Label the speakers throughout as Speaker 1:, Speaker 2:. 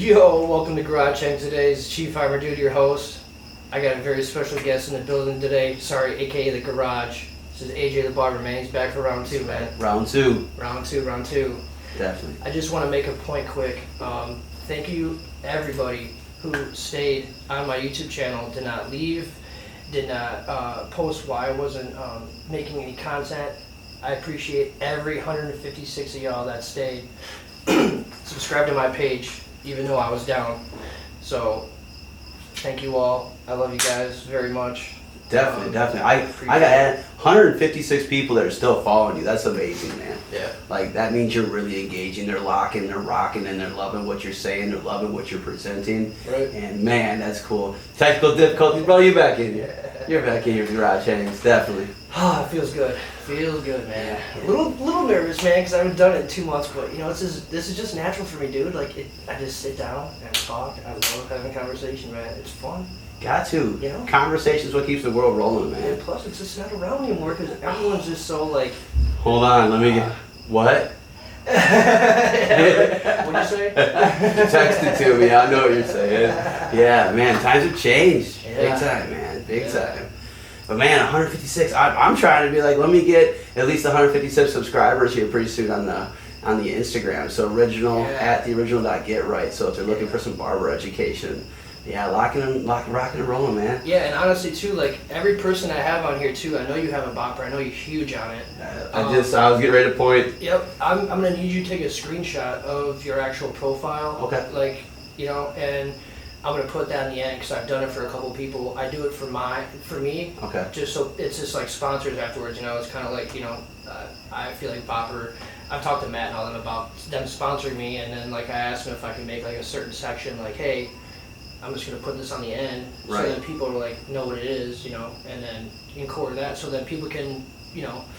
Speaker 1: Yo, welcome to Garage Hang. Today's Chief Farmer Dude, your host. I got a very special guest in the building today. Sorry, aka the Garage. This is AJ the Barber, man. He's back for round two, man.
Speaker 2: Round two.
Speaker 1: Round two.
Speaker 2: Definitely.
Speaker 1: I just want to make a point quick. Thank you, everybody who stayed on my YouTube channel, did not leave, did not post why I wasn't making any content. I appreciate every 156 of y'all that stayed. Subscribe to my page, even though I was down. So, thank you all. I love you guys very much.
Speaker 2: Definitely. I got 156 people that are still following you. That's amazing, man.
Speaker 1: Yeah.
Speaker 2: Like, that means you're really engaging. They're locking, they're rocking, and they're loving what you're saying. They're loving what you're presenting.
Speaker 1: Right.
Speaker 2: And, man, that's cool. Technical difficulties, bro, you back in here. You're back in your Garage Hangs, definitely.
Speaker 1: Oh, it feels good. Feels good, man. A little nervous, man, because I haven't done it in 2 months. But this is just natural for me, dude. Like, I just sit down and talk. I love having a conversation, man. It's fun.
Speaker 2: Got to.
Speaker 1: You know?
Speaker 2: Conversation's what keeps the world rolling, man.
Speaker 1: And plus, it's just not around anymore because everyone's just so like.
Speaker 2: Hold on, let me get. What?
Speaker 1: What'd you say?
Speaker 2: Text it to me. I know what you're saying. Yeah, man, times have changed.
Speaker 1: Yeah.
Speaker 2: Big time, man. Big time. But man, 156. I'm trying to be like, let me get at least 156 subscribers here pretty soon on the Instagram. So at the original.getright. So if they're looking for some barber education, yeah, rocking and rolling, man.
Speaker 1: Yeah, and honestly too, like every person I have on here too, I know you have a bopper. I know you're huge on it.
Speaker 2: I was getting ready to point.
Speaker 1: Yep, I'm gonna need you to take a screenshot of your actual profile.
Speaker 2: Okay.
Speaker 1: Like, and I'm gonna put that in the end because I've done it for a couple people. I do it for me.
Speaker 2: Okay.
Speaker 1: Just so it's just like sponsors afterwards. It's kind of like I feel like Bopper. I've talked to Matt and all them about them sponsoring me, and then like I asked them if I can make like a certain section, like, hey, I'm just gonna put this on the end, so
Speaker 2: Right.
Speaker 1: then people are like know what it is, and then record that, so then people can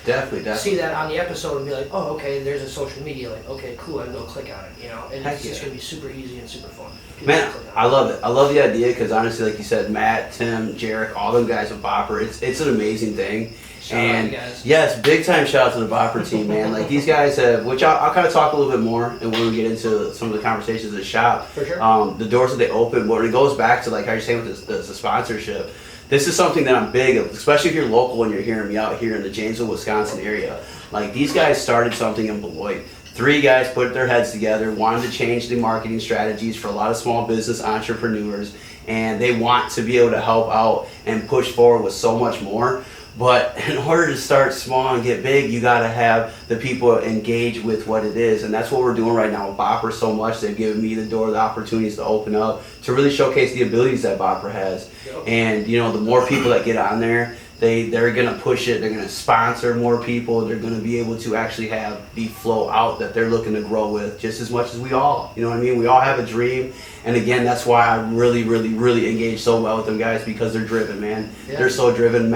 Speaker 2: Definitely.
Speaker 1: see that on the episode and be like, oh, okay, there's a social media, like, okay, cool, I can go click on it, and
Speaker 2: Heck
Speaker 1: it's just
Speaker 2: yeah.
Speaker 1: gonna be super easy and super fun.
Speaker 2: Man, I love it. I love the idea because honestly, like you said, Matt, Tim, Jarek, all them guys with Bopper, it's an amazing thing.
Speaker 1: Shout out you guys.
Speaker 2: Yes, big time shout out to the Bopper team, man. Like these guys have, which I'll kind of talk a little bit more, and when we get into some of the conversations at the shop,
Speaker 1: For sure.
Speaker 2: the doors that they open, when it goes back to like how you're saying with the sponsorship. This is something that I'm big of, especially if you're local and you're hearing me out here in the Janesville, Wisconsin area. Like these guys started something in Beloit. 3 guys put their heads together, wanted to change the marketing strategies for a lot of small business entrepreneurs, and they want to be able to help out and push forward with so much more. But in order to start small and get big, you gotta have the people engage with what it is, and that's what we're doing right now with Bopper so much. They've given me the door, the opportunities to open up, to really showcase the abilities that Bopper has.
Speaker 1: Yep.
Speaker 2: And the more people that get on there, they're gonna push it. They're gonna sponsor more people. They're gonna be able to actually have the flow out that they're looking to grow with, just as much as we all. You know what I mean? We all have a dream, and again, that's why I really, really, really engage so well with them guys, because they're driven, man.
Speaker 1: Yeah.
Speaker 2: They're so driven.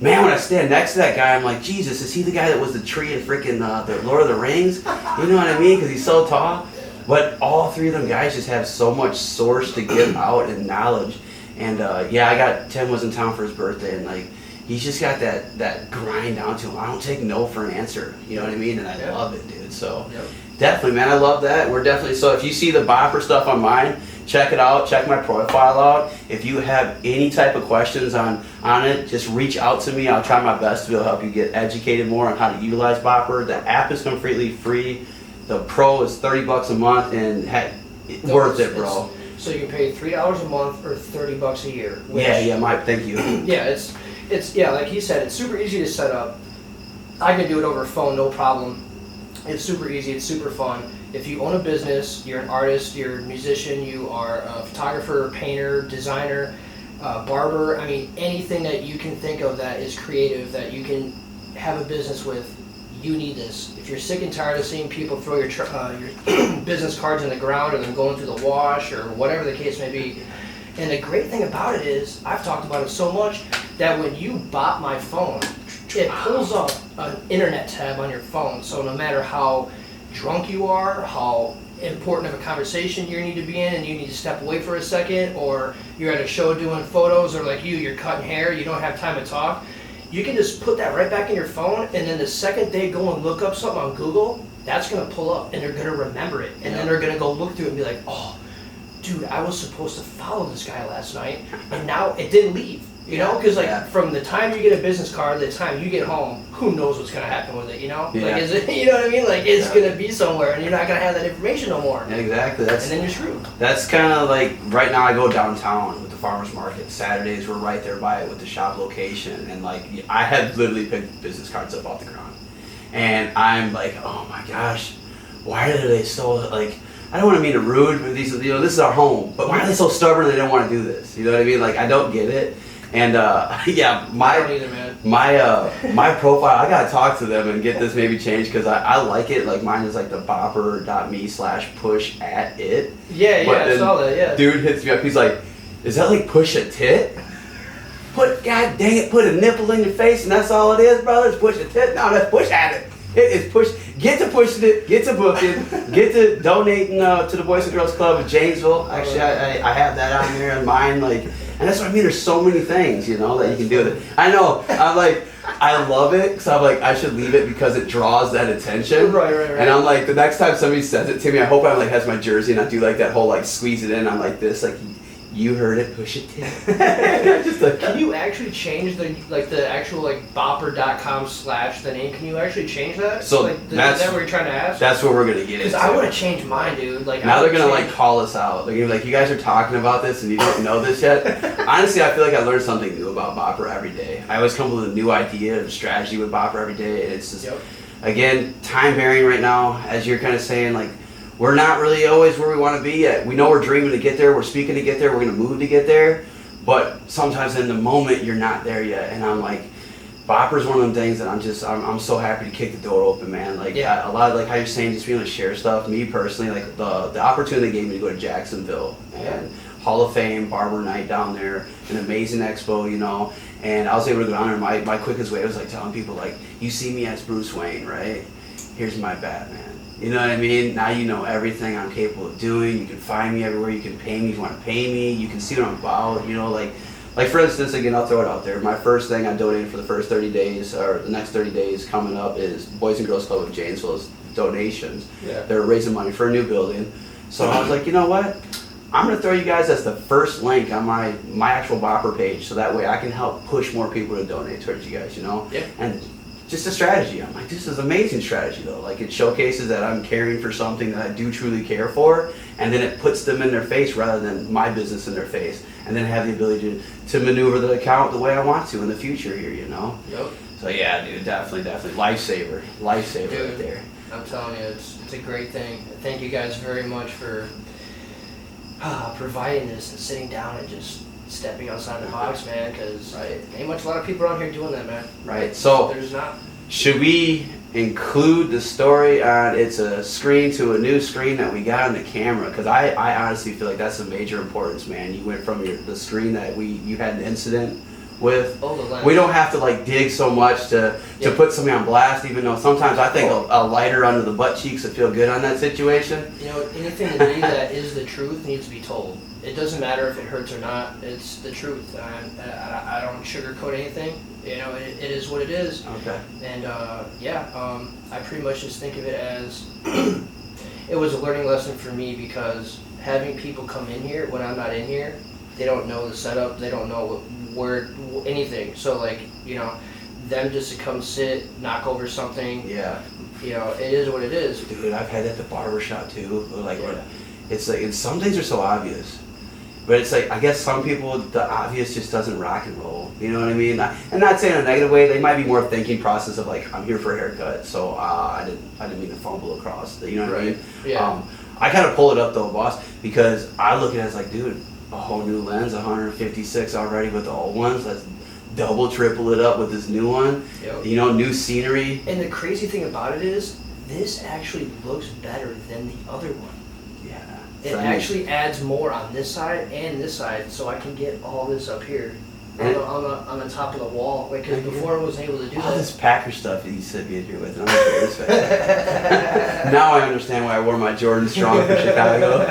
Speaker 2: Man, when I stand next to that guy, I'm like, Jesus, is he the guy that was the tree in freaking the Lord of the Rings? You know what I mean? Because he's so tall. But all 3 of them guys just have so much source to give out and knowledge. And Tim was in town for his birthday, and like he's just got that grind down to him. I don't take no for an answer. You know what I mean? And I love it, dude. So definitely, man, I love that. We're definitely, so if you see the Bopper stuff on mine, check it out. Check my profile out. If you have any type of questions on it, just reach out to me. I'll try my best to be able to help you get educated more on how to utilize Bopper. The app is completely free. The Pro is $30 a month, and heck, worth it, bro.
Speaker 1: So you can pay $3 a month or $30 a year.
Speaker 2: Thank you.
Speaker 1: Yeah, it's like he said, it's super easy to set up. I can do it over phone, no problem. It's super easy, it's super fun. If you own a business, you're an artist, you're a musician, you are a photographer, painter, designer, barber, I mean anything that you can think of that is creative, that you can have a business with, you need this. If you're sick and tired of seeing people throw your business cards in the ground or them going through the wash or whatever the case may be. And the great thing about it is, I've talked about it so much, that when you bop my phone, it pulls up an internet tab on your phone. So no matter how drunk you are, how important of a conversation you need to be in and you need to step away for a second, or you're at a show doing photos, or like you're cutting hair, you don't have time to talk, you can just put that right back in your phone, and then the second they go and look up something on Google, that's going to pull up and they're going to remember it, and then they're going to go look through it and be like, oh, dude, I was supposed to follow this guy last night, and now it didn't leave. You know, because like from the time you get a business card to the time you get home, who knows what's gonna happen with it? You know, like is it? You know what I mean? Like it's gonna be somewhere, and you're not gonna have that information no more.
Speaker 2: Yeah, exactly.
Speaker 1: And then you're screwed.
Speaker 2: That's kind of like right now. I go downtown with the farmers market. Saturdays we're right there by it with the shop location, and like I have literally picked business cards up off the ground, and I'm like, oh my gosh, why are they so like? I don't want to mean rude, but these, you know, this is our home. But why are they so stubborn? They don't want to do this. You know what I mean? Like I don't get it. And yeah,
Speaker 1: I don't either, man.
Speaker 2: my profile, I gotta talk to them and get this maybe changed because I like it. Like mine is like the bopper.me/push@it.
Speaker 1: Yeah, I saw that. Yeah.
Speaker 2: Dude hits me up. He's like, "Is that like push a tit? God dang it, put a nipple in your face and that's all it is, brother. It's push a tit. No, that's push at it. It is push. Get to pushing it. Get to booking. Get to donating to the Boys and Girls Club of Janesville. Actually, I have that on there on mine. Like. And that's what I mean. There's so many things, you know, that you can do with it. I know. I'm like, I love it because I'm like, I should leave it because it draws that attention.
Speaker 1: Right.
Speaker 2: And I'm like, the next time somebody says it to me, I hope I like has my jersey and I do like that whole like squeeze it in. I'm like this, like you heard it, push it in. Just like,
Speaker 1: can you actually change the actual like bopper.com/ the name? Can you actually change that?
Speaker 2: So
Speaker 1: like, is that what you're trying to ask?
Speaker 2: That's what we're gonna get into.
Speaker 1: Because I want to change mine, dude. Like
Speaker 2: now they're gonna like call us out. They're gonna be like, you guys are talking about this and you don't know this yet. Honestly, I feel like I learn something new about Bopper every day. I always come up with a new idea and strategy with Bopper every day. And it's just again time varying right now, as you're kind of saying, like. We're not really always where we want to be yet. We know we're dreaming to get there. We're speaking to get there. We're going to move to get there. But sometimes in the moment, you're not there yet. And I'm like, Bopper's one of them things that I'm so happy to kick the door open, man. Like a lot of like how you're saying, just being able to share stuff. Me personally, like the opportunity they gave me to go to Jacksonville and Hall of Fame, Barber night down there, an amazing expo, you know. And I was able to go down there. My quickest way was like telling people like, you see me as Bruce Wayne, right? Here's my Batman. You know what I mean? Now you know everything I'm capable of doing. You can find me everywhere. You can pay me if you want to pay me. You can see what I'm about. You know, like for instance, again, I'll throw it out there. My first thing I donated for the first 30 days, or the next 30 days coming up, is Boys and Girls Club of Janesville's donations.
Speaker 1: Yeah.
Speaker 2: They're raising money for a new building. So I was like, you know what? I'm going to throw you guys as the first link on my actual Bopper page, so that way I can help push more people to donate towards you guys, you know?
Speaker 1: Yeah.
Speaker 2: And just a strategy. I'm like, this is amazing strategy though. Like it showcases that I'm caring for something that I do truly care for, and then it puts them in their face rather than my business in their face, and then have the ability to maneuver the account the way I want to in the future here, you know?
Speaker 1: Yep.
Speaker 2: So yeah, dude, definitely. Lifesaver
Speaker 1: Dude,
Speaker 2: right there.
Speaker 1: I'm telling you, it's a great thing. Thank you guys very much for providing this and sitting down and just stepping outside the box, man, because ain't much a lot of people around here doing that, man.
Speaker 2: Right. So
Speaker 1: there's not.
Speaker 2: Should we include the story on it's a screen to a new screen that we got on the camera? Because I honestly feel like that's a major importance, man. You went from the screen that you had an incident with.
Speaker 1: Oh, the lens.
Speaker 2: We don't have to like dig so much to put somebody on blast, even though sometimes I think a lighter under the butt cheeks would feel good on that situation.
Speaker 1: You know, anything to me that is the truth needs to be told. It doesn't matter if it hurts or not. It's the truth. I don't sugarcoat anything. You know, it is what it is.
Speaker 2: Okay.
Speaker 1: And I pretty much just think of it as it was a learning lesson for me, because having people come in here when I'm not in here, they don't know the setup. They don't know where anything. So like, you know, them just to come sit, knock over something.
Speaker 2: Yeah.
Speaker 1: You know, it is what it is.
Speaker 2: Dude, I've had that at the barber shop too. Like, it's like some things are so obvious. But it's like, I guess some people, the obvious just doesn't rock and roll. You know what I mean? And not saying in a negative way. They might be more thinking process of like, I'm here for a haircut, so I didn't mean to fumble across. You know what I mean?
Speaker 1: Yeah.
Speaker 2: I kind of pull it up though, boss, because I look at it as like, dude, a whole new lens, 156 already with the old ones. Let's double, triple it up with this new one.
Speaker 1: Yep.
Speaker 2: You know, new scenery.
Speaker 1: And the crazy thing about it is, this actually looks better than the other one. It actually adds more on this side and this side, so I can get all this up here on the top of the wall. Like, because before I wasn't able to do
Speaker 2: all
Speaker 1: that.
Speaker 2: this Packer stuff that you sit me here with, and I'm embarrassed by that. Now I understand why I wore my Jordan Strong for Chicago.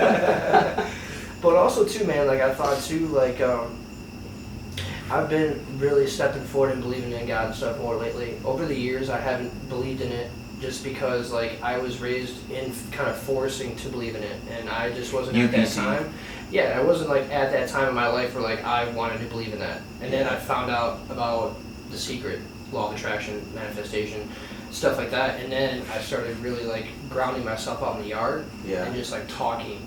Speaker 1: But also too, man, like I thought too, like I've been really stepping forward and believing in God and stuff more lately. Over the years, I haven't believed in it, just because like I was raised in kind of forcing to believe in it, and I just wasn't at that time. yeah, I wasn't like at that time in my life where like I wanted to believe in that. And then I found out about the secret, law of attraction, manifestation, stuff like that. And then I started really like grounding myself out in the yard and just like talking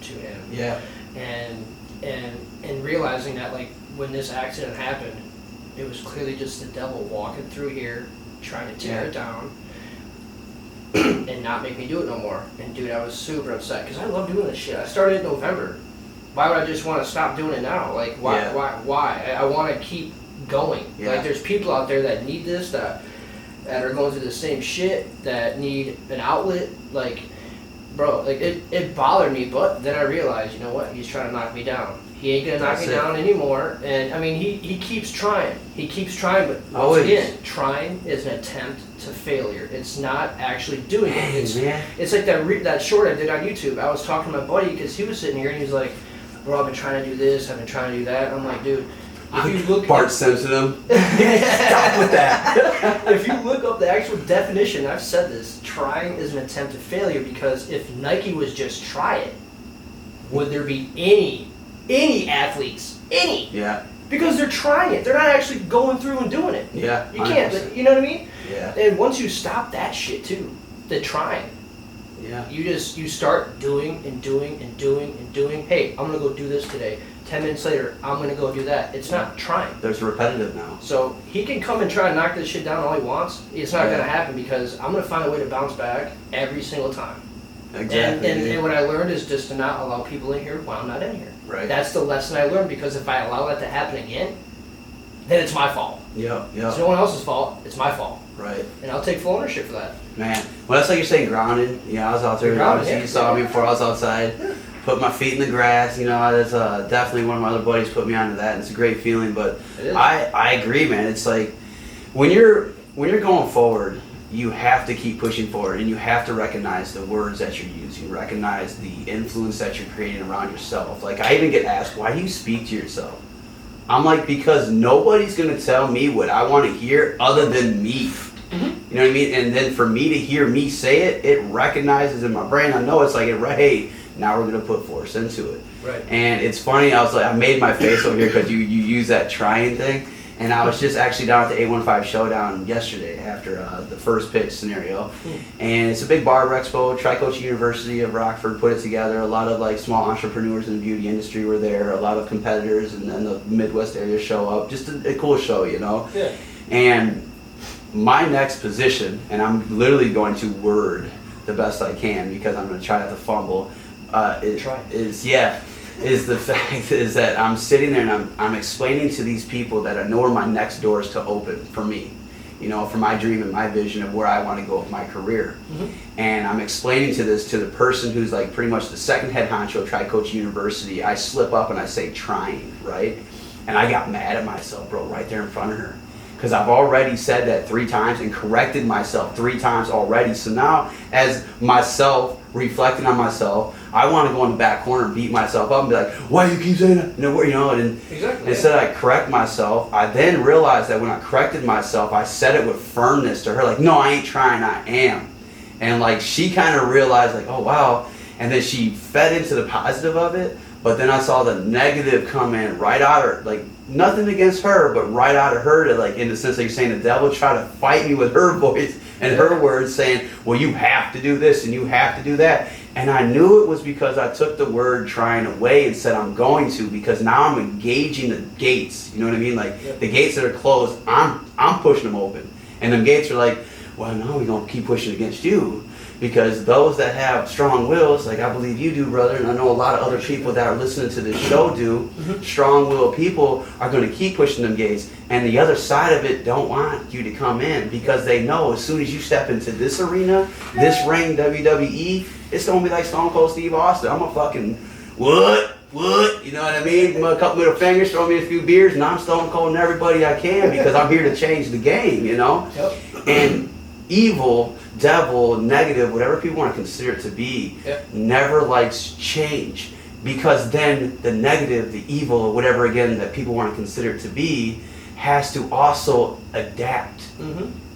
Speaker 1: to him.
Speaker 2: Yeah.
Speaker 1: And realizing that like when this accident happened, it was clearly just the devil walking through here trying to tear it down and not make me do it no more. And dude, I was super upset because I love doing this shit. I started in November. Why would I just want to stop doing it now? Like why? I want to keep going.
Speaker 2: Yeah.
Speaker 1: Like there's people out there that need this, that are going through the same shit, that need an outlet. Like, bro, like it bothered me, but then I realized, you know what? He's trying to knock me down. He ain't gonna knock me down anymore. And I mean, he keeps trying. He keeps trying, but once again, trying is an attempt to failure. It's not actually doing it. It's like that short I did on YouTube. I was talking to my buddy because he was sitting here and he's like, bro, I've been trying to do this, I've been trying to do that. I'm like, dude, if you look
Speaker 2: Bart Simpson him. Stop with that.
Speaker 1: If you look up the actual definition, I've said this, trying is an attempt at failure, because if Nike was just try it, would there be any athletes? Any?
Speaker 2: Yeah.
Speaker 1: Because they're trying it. They're not actually going through and doing it.
Speaker 2: Yeah.
Speaker 1: You can't, you know what I mean?
Speaker 2: Yeah.
Speaker 1: And once you stop that shit too, the trying.
Speaker 2: Yeah.
Speaker 1: You start doing and doing and doing and doing. Hey, I'm gonna go do this today. 10 minutes later, I'm gonna go do that. It's not trying.
Speaker 2: There's repetitive now.
Speaker 1: So he can come and try and knock this shit down all he wants. It's not gonna happen, because I'm gonna find a way to bounce back every single time.
Speaker 2: Exactly.
Speaker 1: And what I learned is just to not allow people in here while I'm not in here.
Speaker 2: Right.
Speaker 1: That's the lesson I learned, because if I allow that to happen again, then it's my fault.
Speaker 2: Yeah.
Speaker 1: It's no one else's fault. It's my fault.
Speaker 2: Right.
Speaker 1: And I'll take full ownership for that.
Speaker 2: Man, well, that's like you're saying, grounded. Yeah, I was out there. Obviously, you saw me before I was outside. Put my feet in the grass. You know, that's definitely one of my other buddies put me onto that, and it's a great feeling. But I agree, man. It's like when you're going forward, you have to keep pushing forward, and you have to recognize the words that you're using, recognize the influence that you're creating around yourself. Like, I even get asked, why do you speak to yourself? I'm like, because nobody's going to tell me what I want to hear other than me. You know what I mean? And then for me to hear me say it, it recognizes in my brain, I know it's like, hey, now we're going to put force into it.
Speaker 1: Right.
Speaker 2: And it's funny, I was like, I made my face over here because you use that trying thing. And I was just actually down at the 815 Showdown yesterday after the first pitch scenario. And it's a big Barber Expo. Tri-Coach University of Rockford put it together. A lot of like small entrepreneurs in the beauty industry were there. A lot of competitors and then the Midwest area show up. Just a cool show, you know? Yeah. And my next position, and I'm literally going to word the best I can because I'm going to try not to fumble, is the fact is that I'm sitting there and I'm explaining to these people that I know where my next doors to open for me, you know, for my dream and my vision of where I want to go with my career. And I'm explaining to the person who's like pretty much the second head honcho at Tri-Coach University. I slip up and I say trying, right? And I got mad at myself, bro, right there in front of her. Because I've already said that 3 times and corrected myself 3 times already. So now, as myself, reflecting on myself, I want to go in the back corner and beat myself up and be like, why do you keep saying that? And instead I correct myself, I then realized that when I corrected myself, I said it with firmness to her, like, no, I ain't trying, I am. And like, she kind of realized, like, oh, wow. And then she fed into the positive of it. But then I saw the negative come in right out of her, like, nothing against her, but right out of her, to like, in the sense that you're saying the devil tried to fight me with her voice and her words saying, well, you have to do this and you have to do that. And I knew it was because I took the word trying away and said I'm going to, because now I'm engaging the gates. You know what I mean? Like the gates that are closed, I'm pushing them open. And them gates are like, well, no, we're going to keep pushing against you. Because those that have strong wills, like I believe you do, brother, and I know a lot of other people that are listening to this show do, strong-willed people are going to keep pushing them gates. And the other side of it don't want you to come in, because they know as soon as you step into this arena, this ring, WWE, it's going to be like Stone Cold Steve Austin. I'm a fucking, what? You know what I mean? A couple middle fingers, throw me a few beers, and I'm Stone Cold and everybody I can, because I'm here to change the game, you know? And evil, devil, negative, whatever people want to consider it to be, never likes change, because then the negative, the evil, or whatever again that people want to consider it to be, has to also adapt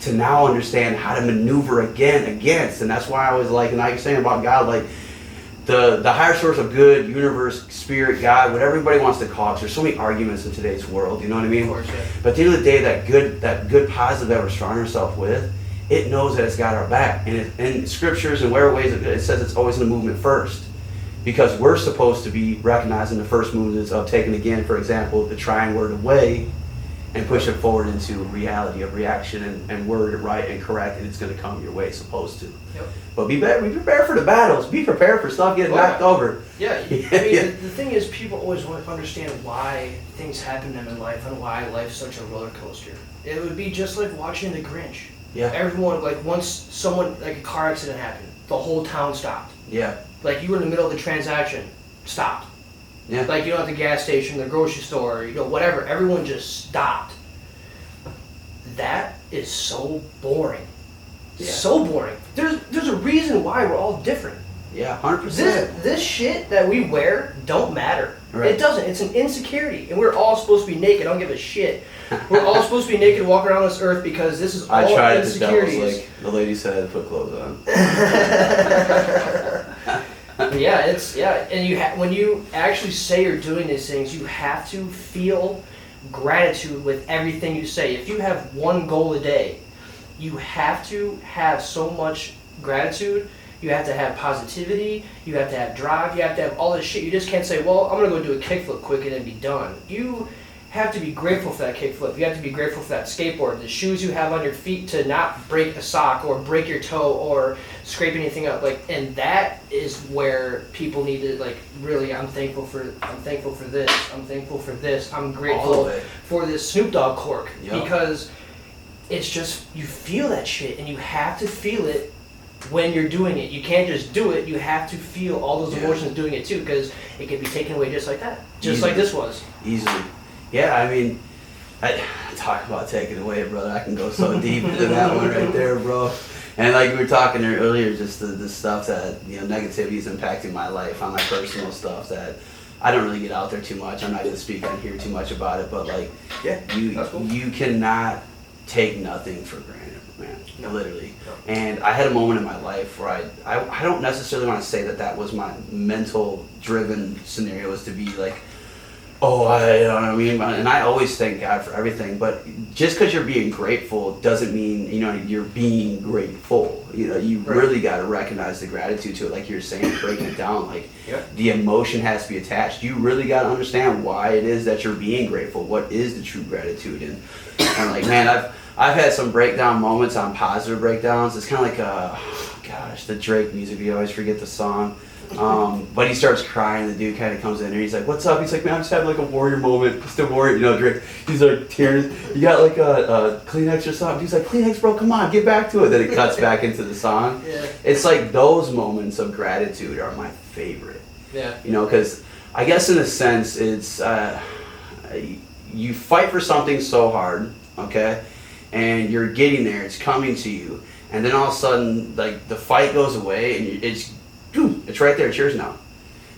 Speaker 2: to now understand how to maneuver against. And that's why I was like, and like you're saying about God, like, the higher source of good, universe, spirit, God, whatever everybody wants to call it. There's so many arguments in today's world, you know what I mean?
Speaker 1: Of course, yeah.
Speaker 2: But at the end of the day, that good positive that we're surrounding ourselves with, it knows that it's got our back. And in scriptures and wherever ways it says it's always in the movement first. Because we're supposed to be recognizing the first movements of taking, again, for example, the trying word away and push it forward into reality of reaction and word right and correct, and it's going to come your way, supposed to.
Speaker 1: Yep.
Speaker 2: But be prepared for the battles. Be prepared for stuff getting knocked over.
Speaker 1: Yeah, I mean, the thing is, people always want to understand why things happen to them in life and why life's such a roller coaster. It would be just like watching The Grinch.
Speaker 2: Yeah.
Speaker 1: Everyone, like, once someone, like a car accident happened, the whole town stopped.
Speaker 2: Yeah.
Speaker 1: Like, you were in the middle of the transaction, stopped.
Speaker 2: Yeah.
Speaker 1: Like, you know, at the gas station, the grocery store, you know, whatever, everyone just stopped. That is so boring.
Speaker 2: Yeah.
Speaker 1: So boring. There's a reason why we're all different.
Speaker 2: Yeah, 100%.
Speaker 1: This shit that we wear don't matter.
Speaker 2: Right.
Speaker 1: It doesn't. It's an insecurity. And we're all supposed to be naked. I don't give a shit. We're all supposed to be naked and walk around this earth because this is all
Speaker 2: I tried
Speaker 1: insecurities.
Speaker 2: it. The devil's like, the lady said I had to put clothes on.
Speaker 1: And when you actually say you're doing these things, you have to feel gratitude with everything you say. If you have one goal a day, you have to have so much gratitude. You have to have positivity. You have to have drive. You have to have all this shit. You just can't say, well, I'm going to go do a kickflip quick and then be done. You have to be grateful for that kickflip. You have to be grateful for that skateboard, the shoes you have on your feet to not break a sock or break your toe or scrape anything up. Like, and that is where people need to, like, really, I'm thankful for this. I'm thankful for this. I'm grateful for this Snoop Dogg cork.
Speaker 2: Yep.
Speaker 1: Because it's just, you feel that shit and you have to feel it when you're doing it. You can't just do it. You have to feel all those emotions doing it too, because it can be taken away just like that. Just
Speaker 2: Easily.
Speaker 1: like this was.
Speaker 2: Easily. Yeah, I mean, I talk about taking away, brother. I can go so deep into that one right there, bro. And like we were talking earlier, just the stuff that, you know, negativity is impacting my life, on my personal stuff that I don't really get out there too much. I'm not going to speak on here too much about it, but like, you cannot take nothing for granted, man. No. Literally. No. And I had a moment in my life where I don't necessarily want to say that was my mental driven scenario, was to be like, oh, you know what I mean? And I always thank God for everything, but just because you're being grateful doesn't mean, you know, you're being grateful. You know, you really got to recognize the gratitude to it, like you're saying, breaking it down. Like, the emotion has to be attached. You really got to understand why it is that you're being grateful. What is the true gratitude? And like, man, I've had some breakdown moments on positive breakdowns. It's kind of like, the Drake music. You always forget the song. But he starts crying. The dude kind of comes in and he's like, "What's up?" He's like, "Man, I'm just having like a warrior moment. Just a warrior, you know." Drake, he's like tears. You got like a Kleenex or something? He's like, "Kleenex, bro, come on, get back to it." Then it cuts back into the song. Yeah. It's like those moments of gratitude are my favorite.
Speaker 1: Yeah.
Speaker 2: You know, because I guess in a sense, it's you fight for something so hard, okay, and you're getting there. It's coming to you, and then all of a sudden, like the fight goes away, and it's right there. It's yours now.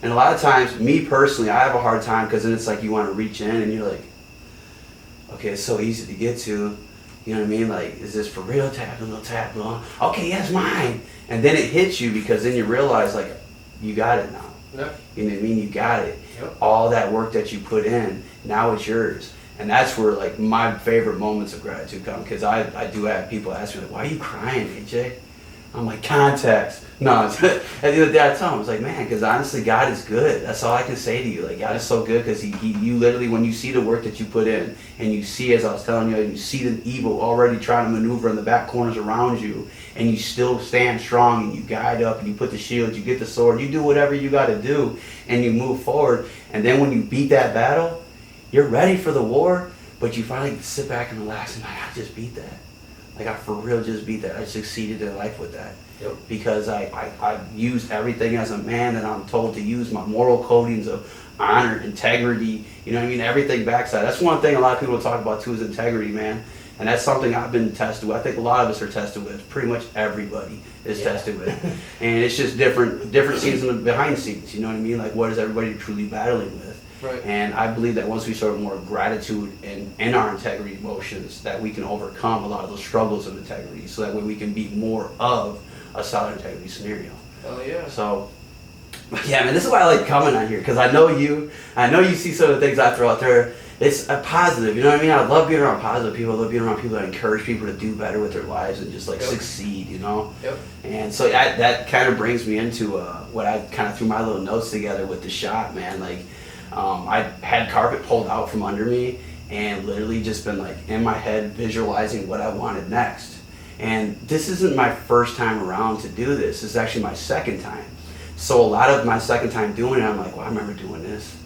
Speaker 2: And a lot of times, me personally, I have a hard time because then it's like you want to reach in and you're like, okay, it's so easy to get to. You know what I mean? Like, is this for real? Tap, little tap, little. Okay, yes, mine. And then it hits you because then you realize, like, you got it now.
Speaker 1: Yep.
Speaker 2: You know what I mean? You got it.
Speaker 1: Yep.
Speaker 2: All that work that you put in, now it's yours. And that's where, like, my favorite moments of gratitude come, because I do have people ask me, like, why are you crying, AJ? I'm like, context. No, at the end of the day, I tell him, I was like, man, because honestly, God is good. That's all I can say to you. Like, God is so good because you literally, when you see the work that you put in, and you see, as I was telling you, you see the evil already trying to maneuver in the back corners around you, and you still stand strong, and you guide up, and you put the shield, you get the sword, you do whatever you got to do, and you move forward. And then when you beat that battle, you're ready for the war, but you finally sit back and relax, and like, I just beat that. Like, I for real just beat that. I succeeded in life with that. Yep. Because I used everything as a man that I'm told to use, my moral codings of honor, integrity, you know what I mean? Everything backside. That's one thing a lot of people talk about too, is integrity, man. And that's something I've been tested with. I think a lot of us are tested with. Pretty much everybody is tested with. And it's just different scenes and behind the scenes, you know what I mean? Like, what is everybody truly battling with? Right. And I believe that once we start more gratitude in our integrity emotions, that we can overcome a lot of those struggles of integrity, so that way we can be more of a solid integrity scenario.
Speaker 1: Oh yeah.
Speaker 2: So Yeah, man, this is why I like coming on here, because I know you see some of the things I throw out there. It's a positive, you know what I mean? I love being around positive people. I love being around people that encourage people to do better with their lives and just like succeed, you know?
Speaker 1: Yep.
Speaker 2: And so that kind of brings me into what I kind of threw my little notes together with the shop, man. Like, I had carpet pulled out from under me and literally just been like in my head visualizing what I wanted next. And this isn't my first time around to do this. This is actually my second time. So a lot of my second time doing it, I'm like, well, I remember doing this.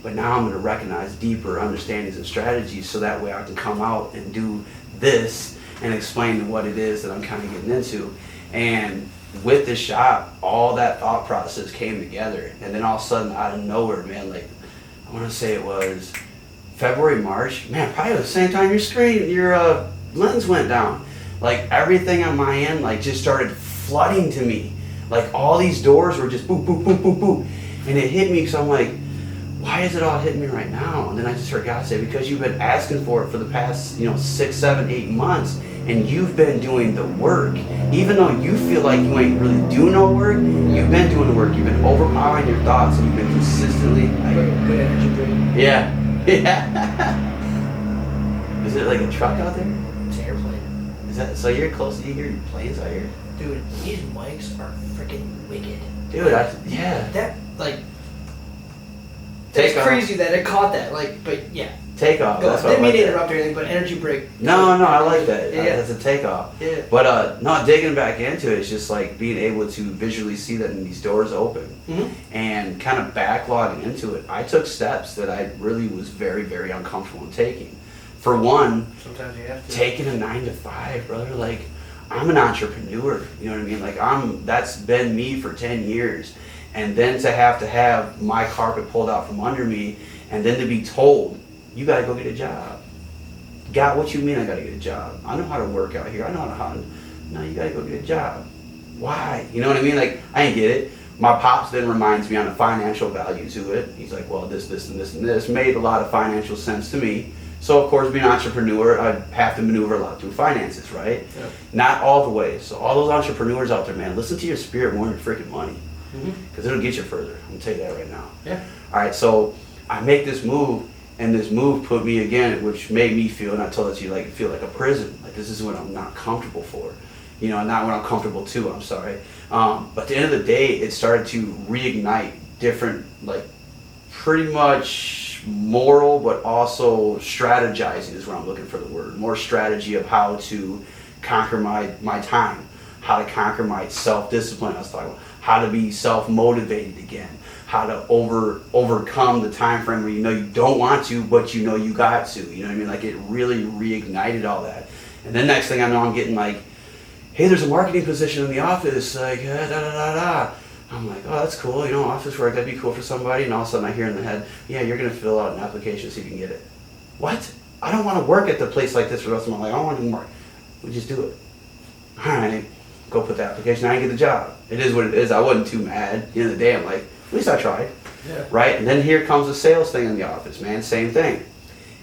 Speaker 2: But now I'm going to recognize deeper understandings and strategies so that way I can come out and do this and explain what it is that I'm kind of getting into. And with this shop, all that thought process came together. And then all of a sudden, out of nowhere, man, like, I want to say it was February, March, man, probably the same time your lens went down. Like, everything on my end, like, just started flooding to me. Like, all these doors were just boop, boop, boop, boop, boop. And it hit me because I'm like, why is it all hitting me right now? And then I just heard God say, because you've been asking for it for the past, 6, 7, 8 months, and you've been doing the work. Even though you feel like you ain't really doing no work, you've been doing the work. You've been overpowering your thoughts, and you've been consistently.
Speaker 1: Good energy drink.
Speaker 2: Yeah. Yeah. Is it like a truck out there?
Speaker 1: It's an airplane.
Speaker 2: Is that so? You're close to hear planes out here?
Speaker 1: Dude, these mics are freaking wicked.
Speaker 2: Dude, yeah.
Speaker 1: That, like, that's crazy that it caught that. Like, but yeah.
Speaker 2: Takeoff.
Speaker 1: Go.
Speaker 2: That's
Speaker 1: Didn't
Speaker 2: what
Speaker 1: mean to interrupt or anything, but energy break.
Speaker 2: No, I like that.
Speaker 1: Yeah.
Speaker 2: That's a takeoff.
Speaker 1: Yeah.
Speaker 2: But no, digging back into it, it's just like being able to visually see that these doors open and kind of backlogging into it. I took steps that I really was very, very uncomfortable in taking. For one,
Speaker 1: sometimes you have to.
Speaker 2: Taking a 9 to 5, brother. Like, I'm an entrepreneur. You know what I mean? Like, that's been me for 10 years. And then to have my carpet pulled out from under me, and then to be told, you gotta go get a job. God, what you mean I gotta get a job? I know how to work out here. I know how to, no, you gotta go get a job. Why? You know what I mean? Like, I ain't get it. My pops then reminds me on the financial value to it. He's like, well, this, and this, and this made a lot of financial sense to me. So, of course, being an entrepreneur, I have to maneuver a lot through finances, right? Yep. Not all the way. So all those entrepreneurs out there, man, listen to your spirit more than your freaking money. Because it'll get you further. I'm going to tell you that right now. Yeah. All right, so I make this move, and this move put me again, which made me feel, and I told it to you, like, feel like a prison. Like, this is what I'm not comfortable for. Not what I'm comfortable to, I'm sorry. But at the end of the day, it started to reignite different, like, pretty much moral, but also strategizing is what I'm looking for the word. More strategy of how to conquer my time, how to conquer my self-discipline I was talking about, how to be self-motivated again, how to overcome the time frame where you don't want to, but you got to. You know what I mean? Like, it really reignited all that. And then next thing I know, I'm getting like, hey, there's a marketing position in the office, like, da-da-da-da. I'm like, oh, that's cool, office work, that'd be cool for somebody. And all of a sudden I hear in the head, yeah, you're going to fill out an application so you can get it. What? I don't want to work at the place like this for the rest of my life. I don't want to do more. We just do it. All right, go put the application. I didn't get the job. It is what it is. I wasn't too mad. At the end of the day, I'm like, at least I tried. Yeah. Right? And then here comes the sales thing in the office, man. Same thing.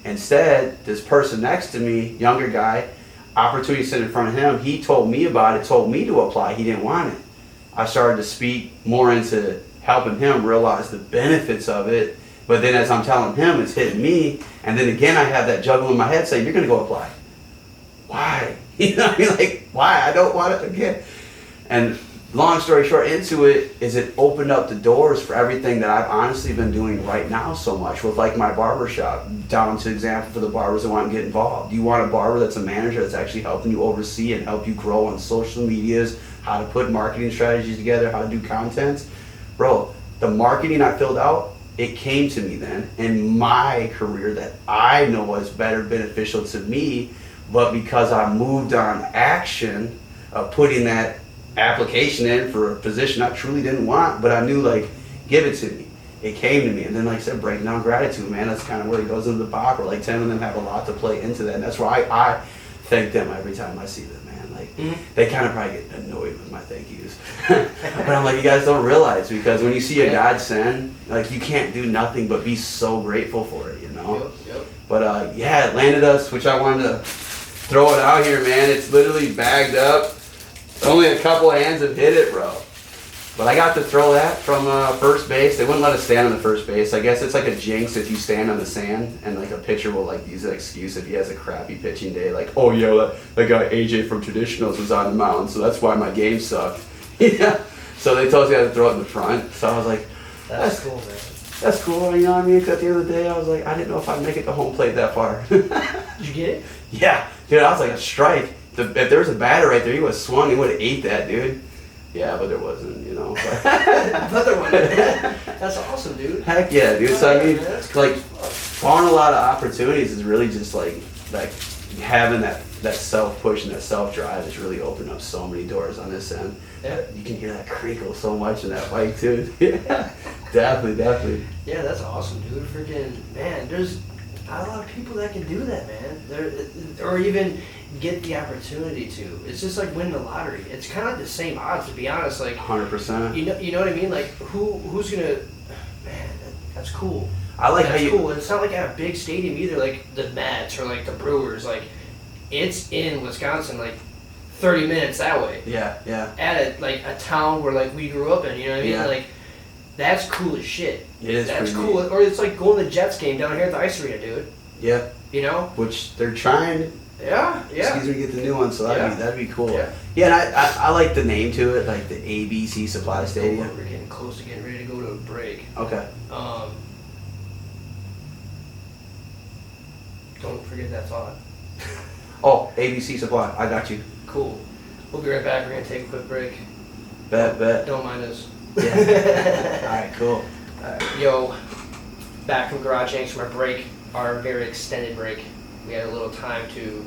Speaker 2: Instead, this person next to me, younger guy, opportunity sitting in front of him, he told me about it, told me to apply. He didn't want it. I started to speak more into helping him realize the benefits of it. But then as I'm telling him, it's hitting me. And then again, I have that juggle in my head saying, you're going to go apply. Why? You know what I mean? Like, why? I don't want it again. And long story short, into it is it opened up the doors for everything that I've honestly been doing right now so much with, like, my barber shop, down to example for the barbers that want to get involved. You want a barber that's a manager that's actually helping you oversee and help you grow on social medias, how to put marketing strategies together, how to do content. Bro, the marketing I filled out, it came to me then in my career that I know was better beneficial to me, but because I moved on action of putting that application in for a position I truly didn't want, but I knew, like, give it to me. It came to me. And then, like I said, breaking down gratitude, man, that's kind of where it goes into the Barber. Like, 10 of them have a lot to play into that. And that's why I thank them every time I see them, man. Like, they kind of probably get annoyed with my thank yous. But I'm like, you guys don't realize, because when you see a godsend, like, you can't do nothing but be so grateful for it, Yep. But, yeah, it landed us, which I wanted to throw it out here, man. It's literally bagged up. Only a couple hands have hit it, bro. But I got to throw that from first base. They wouldn't let us stand on the first base. I guess it's like a jinx if you stand on the sand, and like a pitcher will like use an excuse if he has a crappy pitching day. Like, oh yeah, that guy AJ from Traditionals was on the mound, so that's why my game sucked. Yeah. So they told us you had to throw it in the front. So I was like,
Speaker 1: That's cool, man.
Speaker 2: that's cool. You know what I mean? Because at the end of the day, I was like, I didn't know if I'd make it to home plate that far.
Speaker 1: Did you get it?
Speaker 2: Yeah, dude. I was like, strike. If there was a batter right there, he would have swung. He would have ate that, dude. Yeah, but there wasn't, you know.
Speaker 1: But there wasn't. That's awesome, dude.
Speaker 2: Heck yeah, dude. So I mean,
Speaker 1: That's
Speaker 2: like, finding a lot of opportunities is really just like having that self push and that self drive has really opened up so many doors on this end.
Speaker 1: Yeah.
Speaker 2: You can hear that crinkle so much in that bike too. Yeah, definitely.
Speaker 1: Yeah, that's awesome, dude. Freaking man, there's not a lot of people that can do that, man. Or even get the opportunity to. It's just like winning the lottery. It's kind of like the same odds, to be honest. Like
Speaker 2: 100%.
Speaker 1: you know what I mean? Like who's gonna? Man, that's cool.
Speaker 2: I like
Speaker 1: That's
Speaker 2: how you.
Speaker 1: cool. And it's not like at a big stadium either, like the Mets or like the Brewers. Like it's in Wisconsin, like 30 minutes that way.
Speaker 2: Yeah.
Speaker 1: At like a town where like we grew up in. You know what I mean?
Speaker 2: Yeah.
Speaker 1: Like that's cool as shit.
Speaker 2: It is.
Speaker 1: That's
Speaker 2: pretty
Speaker 1: cool.
Speaker 2: neat.
Speaker 1: Or it's like going to the Jets game down here at the Ice Arena, dude.
Speaker 2: Yeah.
Speaker 1: You know?
Speaker 2: Which they're trying.
Speaker 1: Yeah.
Speaker 2: Excuse me, get the new one. So that'd be cool.
Speaker 1: Yeah.
Speaker 2: Yeah, and I like the name to it, like the ABC Supply Stadium.
Speaker 1: We're getting close to getting ready to go to a break.
Speaker 2: Okay.
Speaker 1: Don't forget that thought.
Speaker 2: Oh, ABC Supply. I got you.
Speaker 1: Cool. We'll be right back. We're gonna take a quick break.
Speaker 2: Bet.
Speaker 1: Don't mind us.
Speaker 2: Yeah. All right, cool.
Speaker 1: Yo, back from Garage Yanks from our break, our very extended break. We had a little time to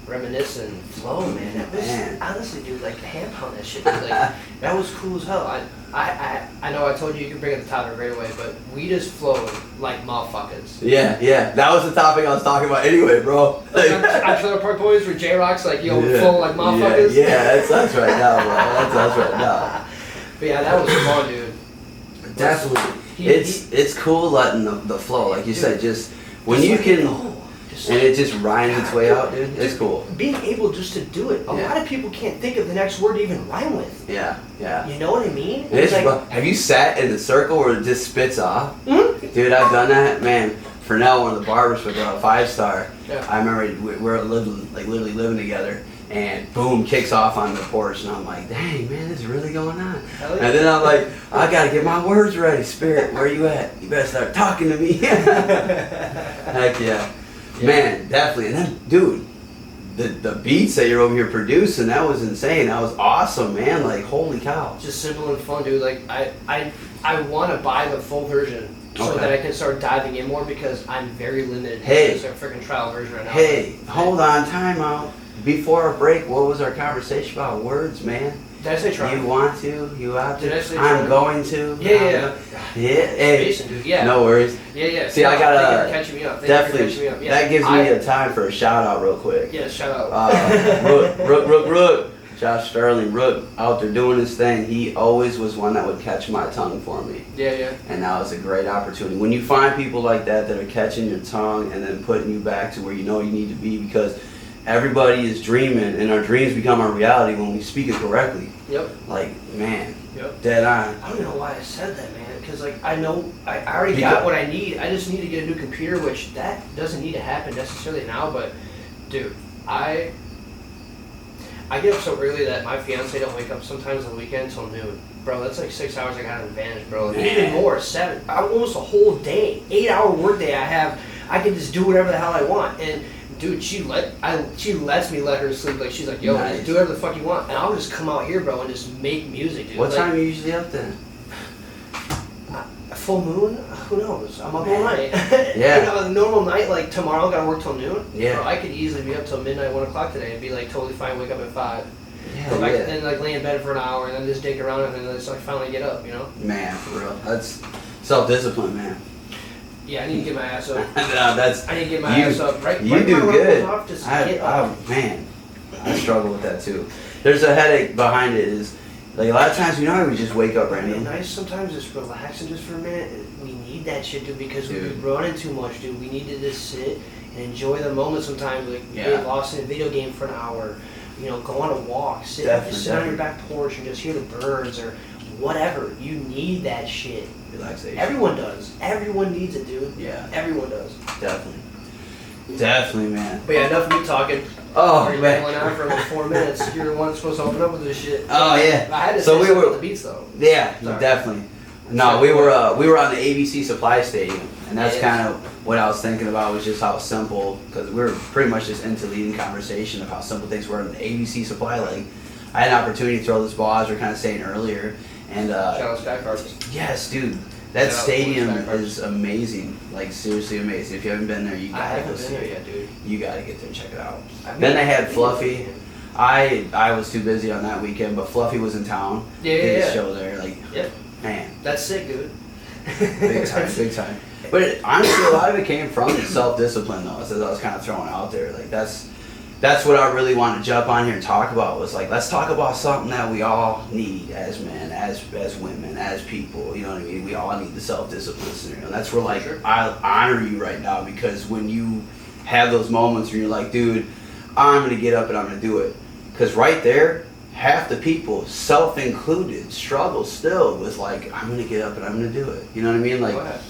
Speaker 1: reminisce and flow, man. That was honestly, dude, like hand pound that shit. Dude, like that was cool as hell. I know I told you could bring up the topic right away, but we just flowed like motherfuckers.
Speaker 2: Yeah. That was the topic I was talking about anyway, bro.
Speaker 1: At Trailer Park Boys where J-Rock's like, yo, we flow like motherfuckers.
Speaker 2: Yeah, that's us right now, bro. That's us right now.
Speaker 1: But yeah, that was fun, dude.
Speaker 2: Definitely. It's cool letting the flow, like you said, just when you can. And it just rhymes its way out, dude. It's cool.
Speaker 1: Being able just to do it. A lot of people can't think of the next word to even rhyme with.
Speaker 2: Yeah.
Speaker 1: You know what I mean?
Speaker 2: It's like, have you sat in the circle where it just spits off?
Speaker 1: Mm-hmm.
Speaker 2: Dude, I've done that. Man, Fernell, one of the barbers with a 5-star.
Speaker 1: Yeah.
Speaker 2: I remember we're literally living together. And boom, kicks off on the porch, and I'm like, dang, man, this is really going on.
Speaker 1: Hell yeah.
Speaker 2: And then I'm like, I gotta get my words ready. Spirit, where you at? You better start talking to me. Heck yeah. Man, definitely. And then, dude, the beats that you're over here producing, that was insane. That was awesome, man. Like, holy cow.
Speaker 1: Just simple and fun, dude. Like, I want to buy the full version so that I can start diving in more because I'm very limited.
Speaker 2: Hey.
Speaker 1: It's a freaking trial version right now.
Speaker 2: Hey, hold on, time out. Before our break, what was our conversation about? Words, man.
Speaker 1: Did I say try?
Speaker 2: You want to? You out to?
Speaker 1: Did I say
Speaker 2: I'm
Speaker 1: try?
Speaker 2: going to.
Speaker 1: Yeah.
Speaker 2: Hey.
Speaker 1: Jason, dude. Yeah.
Speaker 2: No worries.
Speaker 1: Yeah.
Speaker 2: See, I gotta
Speaker 1: Thank you for catching me up.
Speaker 2: definitely.
Speaker 1: Yeah.
Speaker 2: That gives me a time for a shout out, real quick.
Speaker 1: Yeah, shout out.
Speaker 2: Rook. Josh Sterling, Rook, out there doing his thing. He always was one that would catch my tongue for me.
Speaker 1: Yeah.
Speaker 2: And that was a great opportunity. When you find people like that are catching your tongue and then putting you back to where you know you need to be, because everybody is dreaming, and our dreams become our reality when we speak it correctly.
Speaker 1: Yep.
Speaker 2: Like, man,
Speaker 1: Yep.
Speaker 2: dead on.
Speaker 1: I don't even know why I said that, man. Because like I know I already got what I need. I just need to get a new computer, which that doesn't need to happen necessarily now. But dude, I get up so early that my fiance don't wake up sometimes on the weekend until noon. Bro, that's like 6 hours I got an advantage, bro. Like, even more, 7. Almost a whole day, 8-hour workday I have. I can just do whatever the hell I want. And dude, she lets me let her sleep. Like she's like, yo, just do whatever the fuck you want, and I'll just come out here, bro, and just make music, dude.
Speaker 2: What
Speaker 1: like,
Speaker 2: time are you usually up then?
Speaker 1: A full moon? Who knows? I'm up all night.
Speaker 2: Yeah.
Speaker 1: You know, a normal night, like tomorrow, gotta work till noon.
Speaker 2: Yeah.
Speaker 1: Bro, I could easily be up till midnight, 1 o'clock today, and be like totally fine. Wake up at 5.
Speaker 2: Yeah,
Speaker 1: Go back and like lay in bed for an hour, and then just dig around, and then just like finally get up. You know?
Speaker 2: Man, for real. That's self-discipline, man.
Speaker 1: Yeah, I need to get my ass up.
Speaker 2: I
Speaker 1: need to get my ass up. Right.
Speaker 2: You
Speaker 1: right
Speaker 2: do good.
Speaker 1: Off, just get up.
Speaker 2: Man, I struggle with that too. There's a headache behind it. Is like a lot of times, you know, we just wake up random.
Speaker 1: It's nice sometimes just relaxing just for a minute. We need that shit, dude, because we've been running too much, dude. We need to just sit and enjoy the moment sometimes. Like get lost in a video game for an hour. You know, go on a walk, sit on your back porch and just hear the birds, or whatever. You need that shit.
Speaker 2: Relaxation.
Speaker 1: Everyone does. Everyone needs it, dude.
Speaker 2: Yeah.
Speaker 1: Everyone does.
Speaker 2: Definitely, man.
Speaker 1: But yeah, enough of me talking.
Speaker 2: Oh,
Speaker 1: Already
Speaker 2: man.
Speaker 1: rambling on for like 4 minutes. You're the one supposed to open up with this shit.
Speaker 2: Oh, yeah.
Speaker 1: I had to
Speaker 2: So
Speaker 1: say
Speaker 2: we
Speaker 1: something
Speaker 2: were-
Speaker 1: with the beats though.
Speaker 2: Yeah,
Speaker 1: Sorry.
Speaker 2: definitely. No, we were on the ABC Supply Stadium, and that's
Speaker 1: Yes.
Speaker 2: kind of what I was thinking about, was just how simple, because we were pretty much just into leading conversation of how simple things were in the ABC Supply League. I had an opportunity to throw this ball, as we were kind of saying earlier, and
Speaker 1: Shout out Sky Cards.
Speaker 2: yes, dude, that
Speaker 1: Shout out
Speaker 2: stadium
Speaker 1: Sky Cards.
Speaker 2: is amazing, like seriously amazing. If you haven't been there, you
Speaker 1: I
Speaker 2: gotta go
Speaker 1: haven't
Speaker 2: see
Speaker 1: been there
Speaker 2: it.
Speaker 1: yet, dude.
Speaker 2: You gotta get there and check it out.
Speaker 1: I mean,
Speaker 2: Then they had Fluffy. I was too busy on that weekend, but Fluffy was in town.
Speaker 1: Yeah,
Speaker 2: Did
Speaker 1: yeah,
Speaker 2: his
Speaker 1: yeah.
Speaker 2: show there, like,
Speaker 1: Yep.
Speaker 2: man.
Speaker 1: That's sick, dude.
Speaker 2: Big time, big time. But honestly, a lot of it came from self-discipline, though. As I was kind of throwing out there, like that's what I really want to jump on here and talk about. Was like, let's talk about something that we all need as men, as women, as people. You know what I mean? We all need the self-discipline scenario. And that's where, like,
Speaker 1: Sure.
Speaker 2: I honor you right now, because when you have those moments where you're like, dude, I'm gonna get up and I'm gonna do it, because right there, half the people, self included, struggle still with like, I'm gonna get up and I'm gonna do it. You know what I mean? Like,
Speaker 1: Go ahead.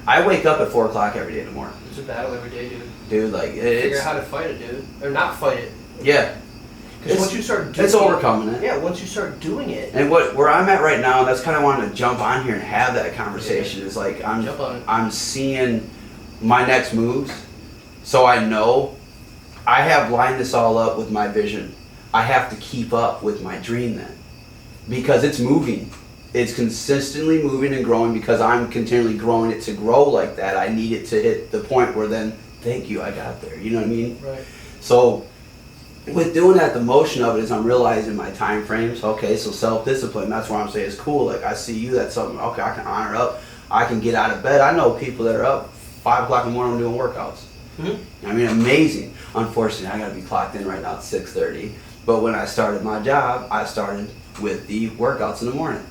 Speaker 2: I wake up at 4 o'clock every day in the morning,
Speaker 1: It's a battle every day, dude.
Speaker 2: dude. Like,
Speaker 1: Figure
Speaker 2: it's
Speaker 1: out how to fight it, dude. Or not fight it.
Speaker 2: yeah,
Speaker 1: Because once you start doing
Speaker 2: it's overcoming it.
Speaker 1: Yeah, once you start doing it.
Speaker 2: And where I'm at right now, that's kind of wanting to jump on here and have that conversation. Is like
Speaker 1: Jump on it.
Speaker 2: I'm seeing my next moves, so I know I have lined this all up with my vision. I have to keep up with my dream then, because it's moving. It's consistently moving and growing, because I'm continually growing it to grow like that. I need it to hit the point where then, thank you, I got there. You know what I mean?
Speaker 1: Right.
Speaker 2: So with doing that, the motion of it is I'm realizing my time frames. Okay, so self-discipline, that's where I'm saying it's cool. Like, I see you, that's something, okay, I can honor up. I can get out of bed. I know people that are up 5 o'clock in the morning doing workouts.
Speaker 1: Mm-hmm.
Speaker 2: I mean, amazing. Unfortunately, I gotta be clocked in right now at 6:30. But when I started my job, I started with the workouts in the morning.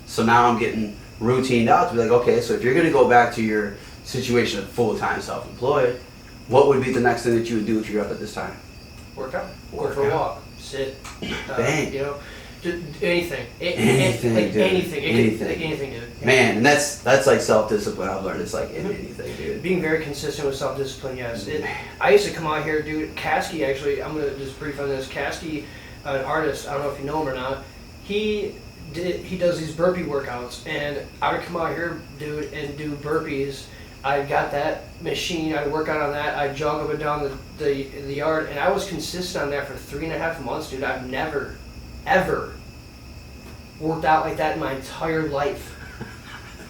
Speaker 2: So now I'm getting routined out to be like, okay, so if you're gonna go back to your situation of full-time self-employed, what would be the next thing that you would do if you're up at this time?
Speaker 1: Work out. Go for a walk. Sit.
Speaker 2: Bang.
Speaker 1: You know, just anything.
Speaker 2: Anything,
Speaker 1: like
Speaker 2: dude.
Speaker 1: anything.
Speaker 2: Anything.
Speaker 1: Like anything, dude.
Speaker 2: Man, and that's like self-discipline. I've learned it's like in anything, dude.
Speaker 1: Being very consistent with self-discipline, yes. I used to come out here, dude. Kasky, actually, I'm gonna just brief on this. Kasky, an artist. I don't know if you know him or not. He does these burpee workouts, and I would come out here, dude, and do burpees. I got that machine. I'd work out on that. I'd jog up and down the yard, and I was consistent on that for 3.5 months, dude. I've never, ever worked out like that in my entire life,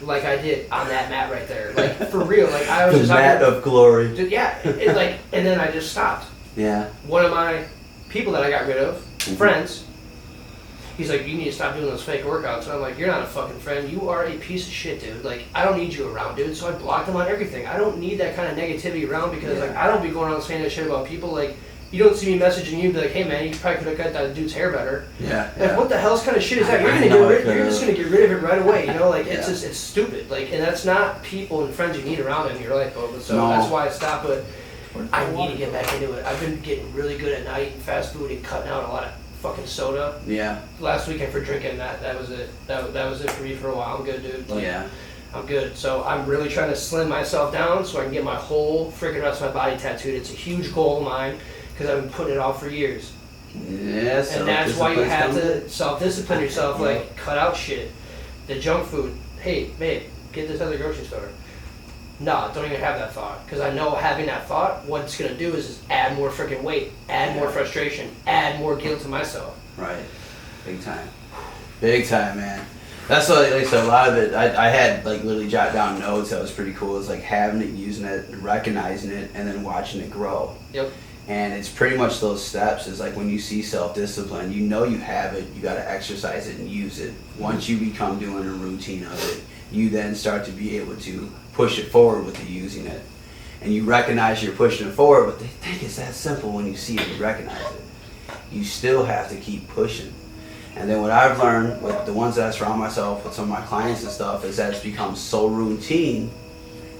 Speaker 1: like I did on that mat right there. Like, for real. Like, I was
Speaker 2: The
Speaker 1: just
Speaker 2: mat of glory.
Speaker 1: Dude, yeah, like, and then I just stopped.
Speaker 2: Yeah.
Speaker 1: One of my people that I got rid of,
Speaker 2: Mhm.
Speaker 1: friends, he's like, you need to stop doing those fake workouts. And I'm like, you're not a fucking friend. You are a piece of shit, dude. Like, I don't need you around, dude. So I blocked him on everything. I don't need that kind of negativity around, because,
Speaker 2: Yeah.
Speaker 1: like, I don't be going around saying that shit about people. Like, you don't see me messaging you, be like, hey, man, you probably could have cut that dude's hair better.
Speaker 2: Yeah.
Speaker 1: Like, what the hell's kind of shit is that? You're
Speaker 2: I
Speaker 1: gonna
Speaker 2: know
Speaker 1: get
Speaker 2: I
Speaker 1: you're just gonna get rid of it right away. You know, like, it's
Speaker 2: Yeah.
Speaker 1: just, it's stupid. Like, and that's not people and friends you need around in your life, but so
Speaker 2: No.
Speaker 1: that's why I stopped. But I need to get back into it. I've been getting really good at not eating fast food and cutting out a lot of fucking soda.
Speaker 2: Yeah.
Speaker 1: Last weekend for drinking, that was it. That was it for me for a while. I'm good, dude. Like,
Speaker 2: Yeah.
Speaker 1: I'm good. So I'm really trying to slim myself down so I can get my whole freaking rest of my body tattooed. It's a huge goal of mine, because I've been putting it off for years.
Speaker 2: Yeah.
Speaker 1: And that's why you have
Speaker 2: self-discipline's
Speaker 1: to self-discipline yourself,
Speaker 2: Yeah.
Speaker 1: like, cut out shit. The junk food. Hey, babe, get this at the grocery store. No, don't even have that thought. Because I know having that thought, what it's going to do is just add more freaking weight, add more frustration, add more guilt to myself.
Speaker 2: coming. Right. Big time. Big time, man. That's what, like I said, a lot of it, I had, like, literally jot down notes that was pretty cool. It's like having it, using it, recognizing it, and then watching it grow.
Speaker 1: Yep.
Speaker 2: And it's pretty much those steps. Is like when you see self-discipline, you know you have it, you got to exercise it and use it. Once you become doing a routine of it, you then start to be able to push it forward with the using it. And you recognize you're pushing it forward, but they think it's that simple when you see it and recognize it. You still have to keep pushing. And then what I've learned with the ones that I surround myself with, some of my clients and stuff, is that it's become so routine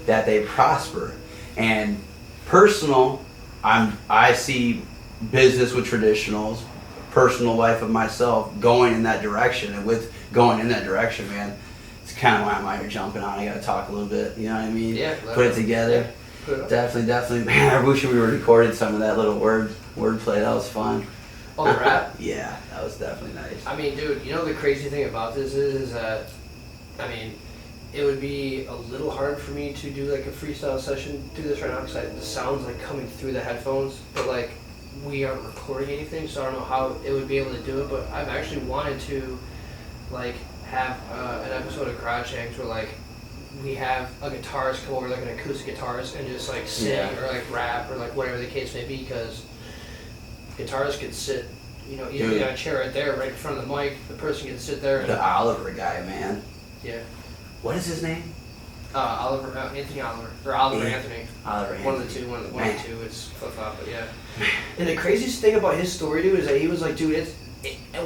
Speaker 2: that they prosper. And personal, I see business with traditionals, personal life of myself going in that direction. And with going in that direction, man, it's kind of why I'm out here jumping on. I got to talk a little bit, you know what I mean?
Speaker 1: Yeah.
Speaker 2: Put it together.
Speaker 1: Yeah, put it up.
Speaker 2: Definitely. Man, I wish we recorded some of that little wordplay. That was fun.
Speaker 1: Oh, the rap?
Speaker 2: Yeah, that was definitely nice.
Speaker 1: I mean, dude, you know the crazy thing about this is that, I mean, it would be a little hard for me to do like a freestyle session through this right now because the sound's like coming through the headphones, but like we aren't recording anything, so I don't know how it would be able to do it. But I've actually wanted to like have an episode of Garage Hangs where like we have a guitarist come over, like an acoustic guitarist, and just like sing or like rap or like whatever the case may be, because guitarists could sit, you know, either on a chair right there, right in front of the mic. The person can sit there. And,
Speaker 2: the Oliver guy, man.
Speaker 1: Yeah.
Speaker 2: What is his name?
Speaker 1: Anthony Oliver, or Oliver Anthony.
Speaker 2: Oliver
Speaker 1: One of the two, one of the two. It's flip-flop, but yeah. And the craziest thing about his story, dude, is that he was like, dude,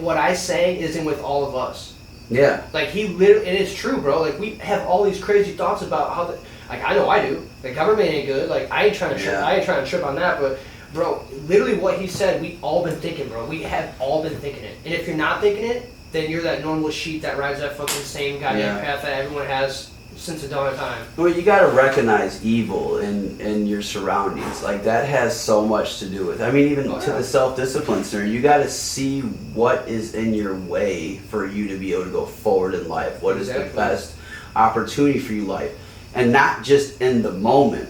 Speaker 1: what I say isn't with all of us.
Speaker 2: Yeah.
Speaker 1: Like, he literally, and it's true, bro. Like, we have all these crazy thoughts about how, like, I know I do. The government ain't good. Like, I ain't trying to trip on that, but, bro, literally what he said, we all been thinking, bro. We have all been thinking it. And if you're not thinking it, then you're that normal sheep that rides that fucking same goddamn path that everyone has since the dawn of time.
Speaker 2: Well, you got to recognize evil in your surroundings. Like, that has so much to do with it. I mean, even to the self-discipline center, you got to see what is in your way for you to be able to go forward in life. What is the best opportunity for you life? And not just in the moment,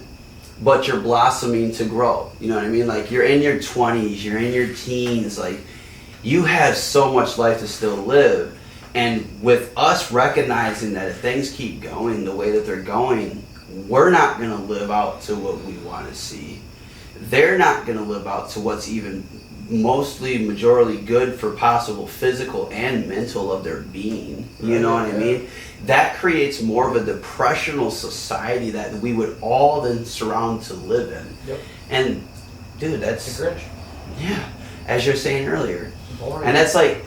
Speaker 2: but you're blossoming to grow. You know what I mean? Like, you're in your 20s, you're in your teens, like, you have so much life to still live. And with us recognizing that if things keep going the way that they're going, we're not going to live out to what we want to see. They're not going to live out to what's even mostly majorly good for possible physical and mental of their being. You know what I mean? That creates more of a depressional society that we would all then surround to live in.
Speaker 1: Yep.
Speaker 2: And dude, that's
Speaker 1: the Grinch.
Speaker 2: Yeah, as you're saying earlier.
Speaker 1: Boring.
Speaker 2: And that's like,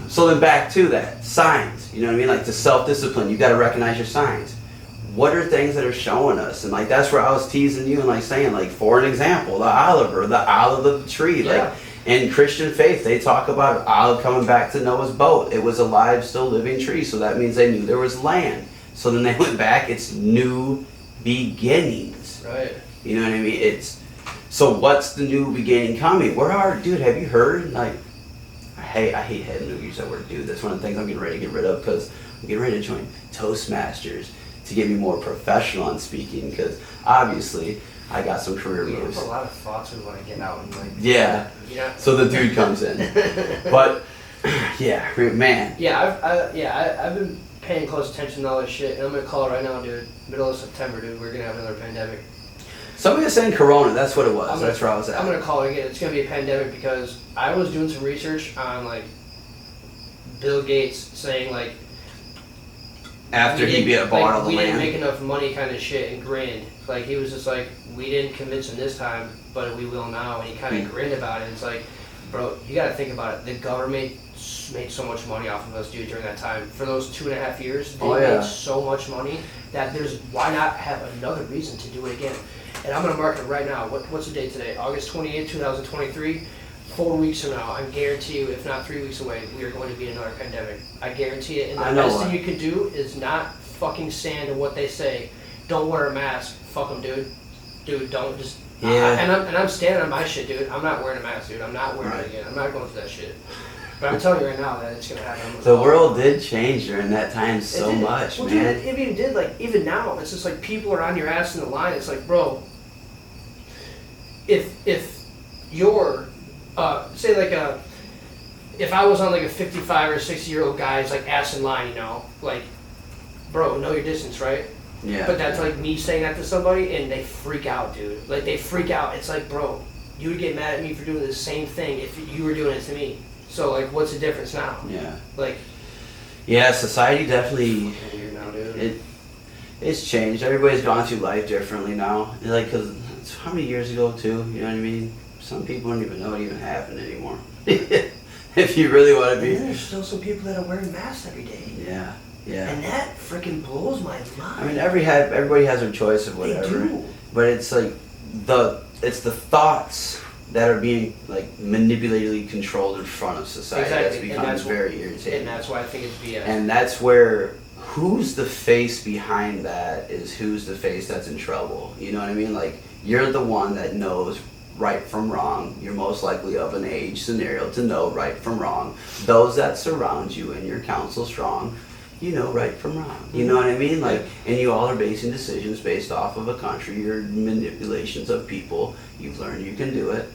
Speaker 2: so then back to that, signs, you know what I mean? Like, the self-discipline, you got to recognize your signs. What are things that are showing us? And like, that's where I was teasing you and like saying, like, for an example, the olive of the tree. Like, in Christian faith, they talk about olive coming back to Noah's boat. It was a live, still living tree, so that means they knew there was land. So then they went back, it's new beginnings.
Speaker 1: Right.
Speaker 2: You know what I mean? So what's the new beginning coming? Dude, have you heard, like, I hate head movies that word, dude. That's one of the things I'm getting ready to get rid of, because I'm getting ready to join Toastmasters to get me more professional on speaking, because obviously I got some career moves.
Speaker 1: There's a lot of thoughts we want to get out and like.
Speaker 2: Yeah. So the dude comes in, but yeah, man.
Speaker 1: Yeah, I've been paying close attention to all this shit, and I'm gonna call it right now, dude. Middle of September, dude. We're gonna have another pandemic.
Speaker 2: Somebody was saying Corona. That's what it was. That's where I was at.
Speaker 1: I'm gonna call it again. It's gonna be a pandemic because I was doing some research on like Bill Gates saying like
Speaker 2: after he bought all the
Speaker 1: we
Speaker 2: land,
Speaker 1: didn't make enough money, kind of shit, and grinned. Like, he was just like, we didn't convince him this time, but we will now, and he kind of grinned about it. It's like, bro, you gotta think about it. The government made so much money off of us, dude, during that time. For those 2.5 years, they made so much money that why not have another reason to do it again? And I'm gonna mark it right now. What's the date today? August 28th, 2023. 4 weeks from now, I guarantee you, if not 3 weeks away, we are going to be in another pandemic. I guarantee it. And the best thing you can do is not fucking stand to what they say. Don't wear a mask. Fuck them, dude. Dude, don't just. Yeah. And I'm standing on my shit, dude. I'm not wearing a mask, dude. I'm not wearing it again. I'm not going through that shit. But I'm telling you right now that it's gonna happen.
Speaker 2: The world did change during that time so much,
Speaker 1: man.
Speaker 2: Dude,
Speaker 1: it even did. Like, even now, it's just like people are on your ass in the line. It's like, bro, if you're say like if I was on like a 55 or 60-year-old guy's like ass in line, you know, like, bro, know your distance, right?
Speaker 2: Yeah.
Speaker 1: But that's like me saying that to somebody and they freak out, dude. Like, they freak out. It's like, bro, you would get mad at me for doing the same thing if you were doing it to me. So like, what's the difference now?
Speaker 2: Yeah.
Speaker 1: Like.
Speaker 2: Yeah, society definitely.
Speaker 1: Now, dude.
Speaker 2: It's changed. Everybody's gone through life differently now. Like, cause how many years ago too? You know what I mean? Some people don't even know it even happened anymore. If you really want to be.
Speaker 1: And there's still some people that are wearing masks every day.
Speaker 2: Yeah. Yeah.
Speaker 1: And that freaking blows my mind.
Speaker 2: I mean, everybody has their choice of whatever.
Speaker 1: They do.
Speaker 2: But it's like it's the thoughts that are being like manipulatively controlled in front of society.
Speaker 1: Exactly.
Speaker 2: That's become very irritating.
Speaker 1: And that's why I think it's BS.
Speaker 2: And that's where who's the face behind that is who's the face that's in trouble. You know what I mean? Like, you're the one that knows right from wrong. You're most likely of an age scenario to know right from wrong. Those that surround you and your counsel strong, you know right from wrong. You know what I mean? Like, and you all are basing decisions based off of a country, your manipulations of people. You've learned you can do it,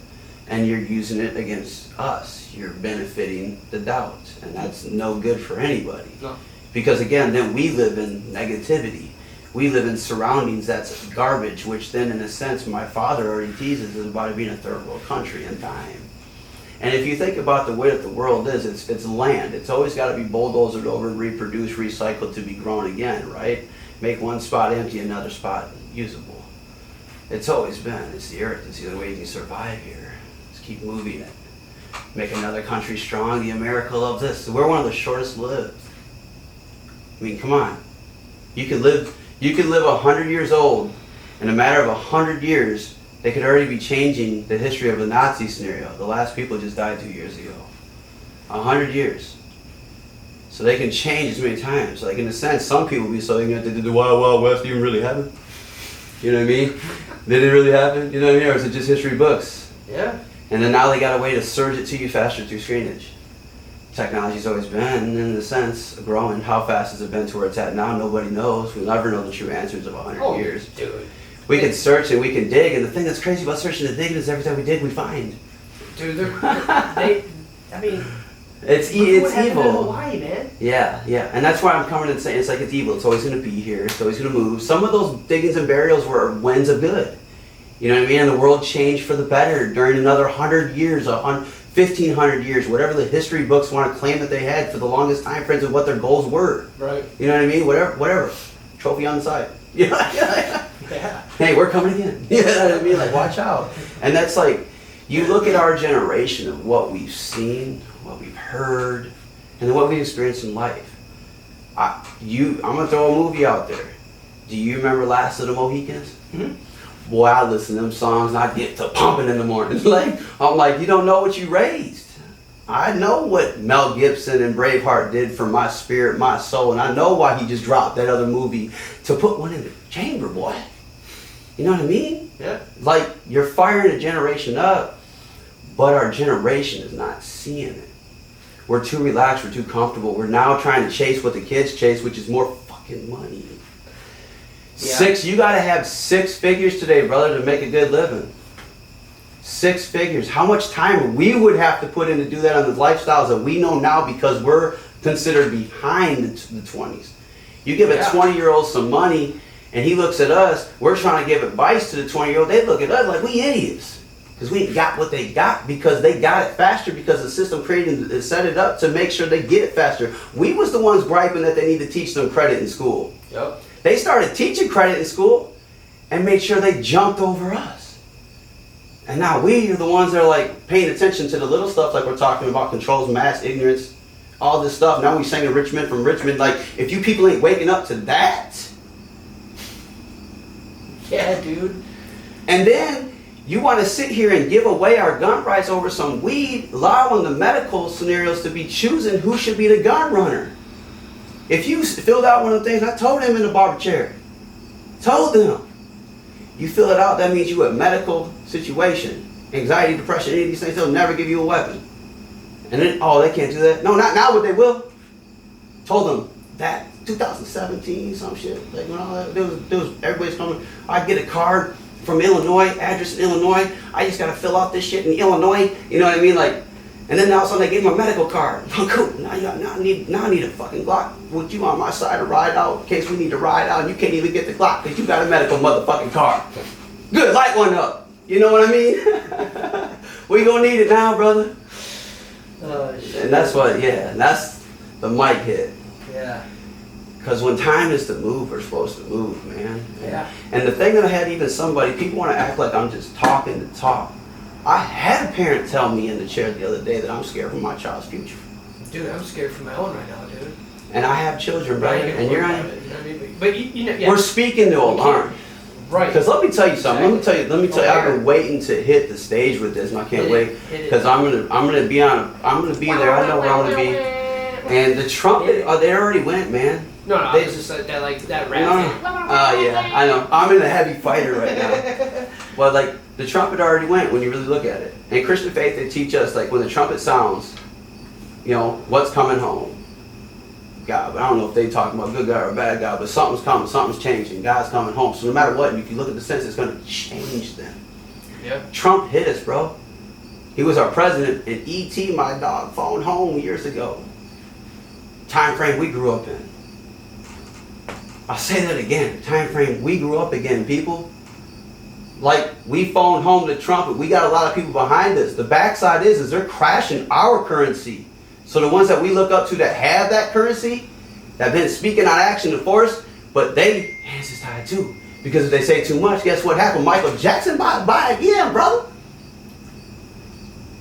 Speaker 2: and you're using it against us. You're benefiting the doubt, and that's no good for anybody.
Speaker 1: No.
Speaker 2: Because again, then we live in negativity. We live in surroundings that's garbage, which then in a sense, my father already teases is about it being a third world country in time. And if you think about the way that the world is, it's land. It's always got to be bulldozed over, reproduced, recycled to be grown again, right? Make one spot empty, another spot usable. It's always been. It's the earth. It's the only way you can survive here. Just keep moving it. Make another country strong. The America of this. We're one of the shortest lived. I mean, come on. You could live 100 years old. In a matter of 100 years, they could already be changing the history of the Nazi scenario. The last people just died 2 years ago. 100 years. So they can change as many times. Like, in a sense, some people be so ignorant that the Wild Wild West even really happened. You know what I mean? Did it really happen? You know what I mean? Or is it just history books?
Speaker 1: Yeah.
Speaker 2: And then now they got a way to surge it to you faster through screenage. Technology's always been, in a sense, growing. How fast has it been to where it's at now? Nobody knows. We'll never know the true answers of 100 years.
Speaker 1: Dude.
Speaker 2: We can search and we can dig, and the thing that's crazy about searching and digging is every time we dig, we find.
Speaker 1: Dude,
Speaker 2: it's
Speaker 1: what happened
Speaker 2: evil.
Speaker 1: in Hawaii, man?
Speaker 2: Yeah, and that's why I'm coming and saying it's like it's evil. It's always going to be here. It's always going to move. Some of those diggings and burials were winds of good. You know what I mean? And the world changed for the better during another 100 years, 1,500 years, whatever the history books want to claim that they had for the longest time frames of what their goals were.
Speaker 1: Right.
Speaker 2: You know what I mean? Whatever. Trophy on the side. Yeah. Hey, we're coming again. You know what I mean? Like, watch out. And that's like, you look at our generation of what we've seen, what we've heard, and then what we've experienced in life. I'm going to throw a movie out there. Do you remember Last of the Mohicans?
Speaker 1: Mm-hmm.
Speaker 2: Boy, I listen to them songs and I get to pumping in the morning. I'm like, you don't know what you raised. I know what Mel Gibson and Braveheart did for my spirit, my soul, and I know why he just dropped that other movie to put one in the chamber, boy. You know what I mean?
Speaker 1: Yeah.
Speaker 2: Like, you're firing a generation up, but our generation is not seeing it. We're too relaxed, we're too comfortable. We're now trying to chase what the kids chase, which is more fucking money. Yeah. You gotta have 6 figures today, brother, to make a good living. 6 figures. How much time we would have to put in to do that on the lifestyles that we know now because we're considered behind the 20s. You give a 20-year-old some money and he looks at us, we're trying to give advice to the 20-year-old, they look at us like we idiots. Because we ain't got what they got because they got it faster because the system created set it up to make sure they get it faster. We was the ones griping that they need to teach them credit in school.
Speaker 1: Yep.
Speaker 2: They started teaching credit in school and made sure they jumped over us. And now we are the ones that are like paying attention to the little stuff like we're talking about, controls, mass, ignorance, all this stuff. Now we singing Rich Men from Richmond. Like, if you people ain't waking up to that.
Speaker 1: Yeah, dude.
Speaker 2: And then you want to sit here and give away our gun rights over some weed, allowing the medical scenarios to be choosing who should be the gun runner. If you filled out one of the things, I told them in the barber chair. Told them. You fill it out, that means you a medical situation. Anxiety, depression, any of these things, they'll never give you a weapon. And then, oh, they can't do that. No, not now, but they will. Told them that 2017, some shit. Like, when all that, there was everybody's coming. I get a card from Illinois, address in Illinois. I just gotta fill out this shit in Illinois. You know what I mean? Like, and then all of a sudden they gave him a medical card. Oh, cool. Now I need a fucking Glock with you on my side to ride out in case we need to ride out and you can't even get the Glock because you got a medical motherfucking card. Good, light one up. You know what I mean? We gonna need it now, brother. And that's what, and that's the mic hit.
Speaker 1: Yeah.
Speaker 2: Because when time is to move, we're supposed to move, man.
Speaker 1: Yeah.
Speaker 2: And the thing that I had even somebody, people want to act like I'm just talking to talk. I had a parent tell me in the chair the other day that I'm scared for my child's future.
Speaker 1: Dude, I'm scared for my own right now, dude.
Speaker 2: And I have children, brother, and you're on.
Speaker 1: But you know,
Speaker 2: we're speaking to alarm.
Speaker 1: Right.
Speaker 2: Because let me tell you something.
Speaker 1: Exactly.
Speaker 2: Let me tell you. I've been waiting to hit the stage with this, and I can't wait because I'm gonna be there. I know where I'm gonna be. And the trumpet, they already went, man.
Speaker 1: No, it's just like that rap thing.
Speaker 2: Yeah, I know. I'm in a heavy fighter right now. But like the trumpet already went when you really look at it. And Christian faith, they teach us like when the trumpet sounds, you know, what's coming home. God, but I don't know if they talking about good guy or bad guy, but something's coming, something's changing. God's coming home. So no matter what, if you look at the sense, it's going to change them.
Speaker 1: Yeah.
Speaker 2: Trump hit us, bro. He was our president, and E.T., my dog, phoned home years ago. Time frame we grew up in. I'll say that again. Time frame we grew up again, people. Like, we phoned home the trumpet. We got a lot of people behind us. The backside is they're crashing our currency. So the ones that we look up to that have that currency, that have been speaking out action to force, but they, hands is tied too. Because if they say too much, guess what happened? Michael Jackson, bye again, brother.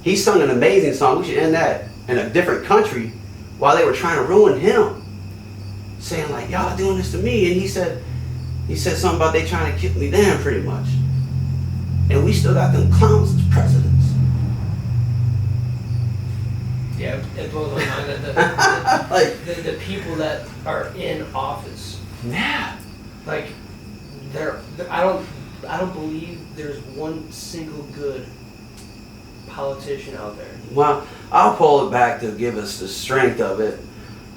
Speaker 2: He sung an amazing song. We should end that in a different country while they were trying to ruin him. Saying like, y'all doing this to me. And he said something about they trying to kick me down pretty much. And we still got them clowns as presidents.
Speaker 1: Yeah, it blows my mind that the people that are in office,
Speaker 2: yeah,
Speaker 1: like I don't believe there's one single good politician out there.
Speaker 2: Well, I'll pull it back to give us the strength of it.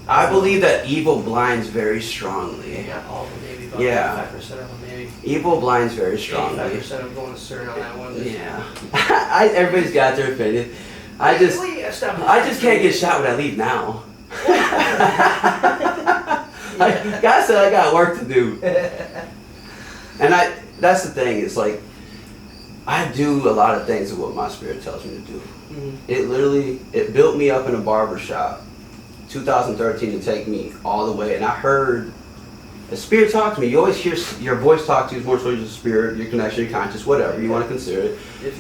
Speaker 2: I believe that evil blinds very strongly.
Speaker 1: Not all of them, maybe about 5% of them, maybe.
Speaker 2: Evil blinds very strongly.
Speaker 1: 5% of going to CERN on that one.
Speaker 2: Yeah. Everybody's got their opinion. I just can't get shot when I leave now. God said I got work to do. And that's the thing, it's like, I do a lot of things of what my spirit tells me to do. Mm-hmm. It built me up in a barber shop, 2013, to take me all the way. And I heard the spirit talk to me. You always hear your voice talk to you, more so your spirit, your connection, your conscious, whatever you want to consider it.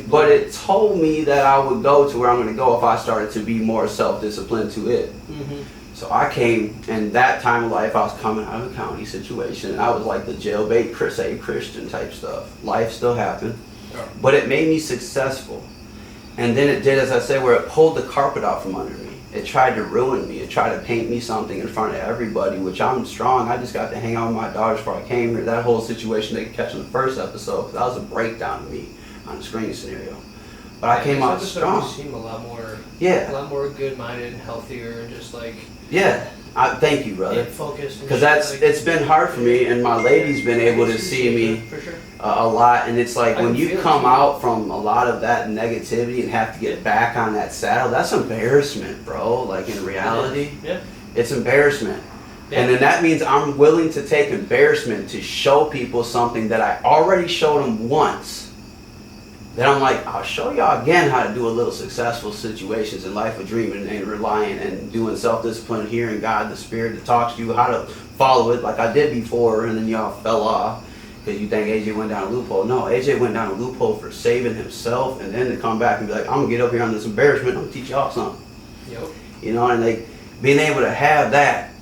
Speaker 2: But it told me that I would go to where I'm going to go if I started to be more self-disciplined to it. Mm-hmm. So I came, and that time of life, I was coming out of a county situation, and I was like the jailbait Christian type stuff. Life still happened, but it made me successful. And then it did, as I said, where it pulled the carpet out from under me. It tried to ruin me. It tried to paint me something in front of everybody, which I'm strong. I just got to hang out with my daughters before I came here. That whole situation they could catch in the first episode, that was a breakdown to me on the screen scenario. But I came out strong.
Speaker 1: You seem a lot more good-minded and healthier, and just like
Speaker 2: thank you, brother.
Speaker 1: Focused.
Speaker 2: Because it's been hard for me, and my lady's been able to see me
Speaker 1: for sure.
Speaker 2: A lot, and it's like when you come out from a lot of that negativity and have to get back on that saddle, that's embarrassment, bro. Like in reality, it's embarrassment. Yeah. And then that means I'm willing to take embarrassment to show people something that I already showed them once. Then I'm like, I'll show y'all again how to do a little successful situations in life of dreaming and relying and doing self-discipline, hearing God, the Spirit that talks to you, how to follow it like I did before, and then y'all fell off because you think AJ went down a loophole. No, AJ went down a loophole for saving himself, and then to come back and be like, I'm going to get up here on this embarrassment, I'm going to teach y'all something.
Speaker 1: Yep.
Speaker 2: You know, and like being able to have that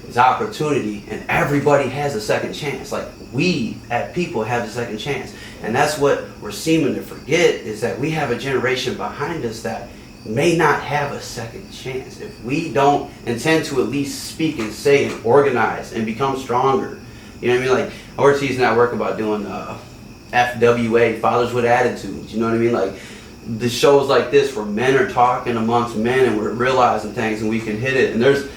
Speaker 2: is opportunity, and everybody has a second chance. Like we, as people, have a second chance. And that's what we're seeming to forget, is that we have a generation behind us that may not have a second chance if we don't intend to at least speak and say and organize and become stronger. You know what I mean? Like, Ortiz and I work about doing FWA, Fathers with Attitudes. You know what I mean? Like, the shows like this where men are talking amongst men and we're realizing things and we can hit it. And there's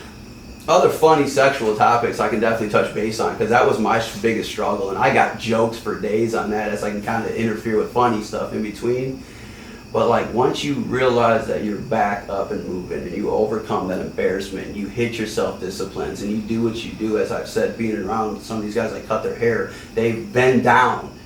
Speaker 2: other funny sexual topics I can definitely touch base on, because that was my biggest struggle, and I got jokes for days on that as I can kind of interfere with funny stuff in between. But like once you realize that you're back up and moving and you overcome that embarrassment, you hit your self-disciplines and you do what you do, as I've said, being around some of these guys that cut their hair, they've been down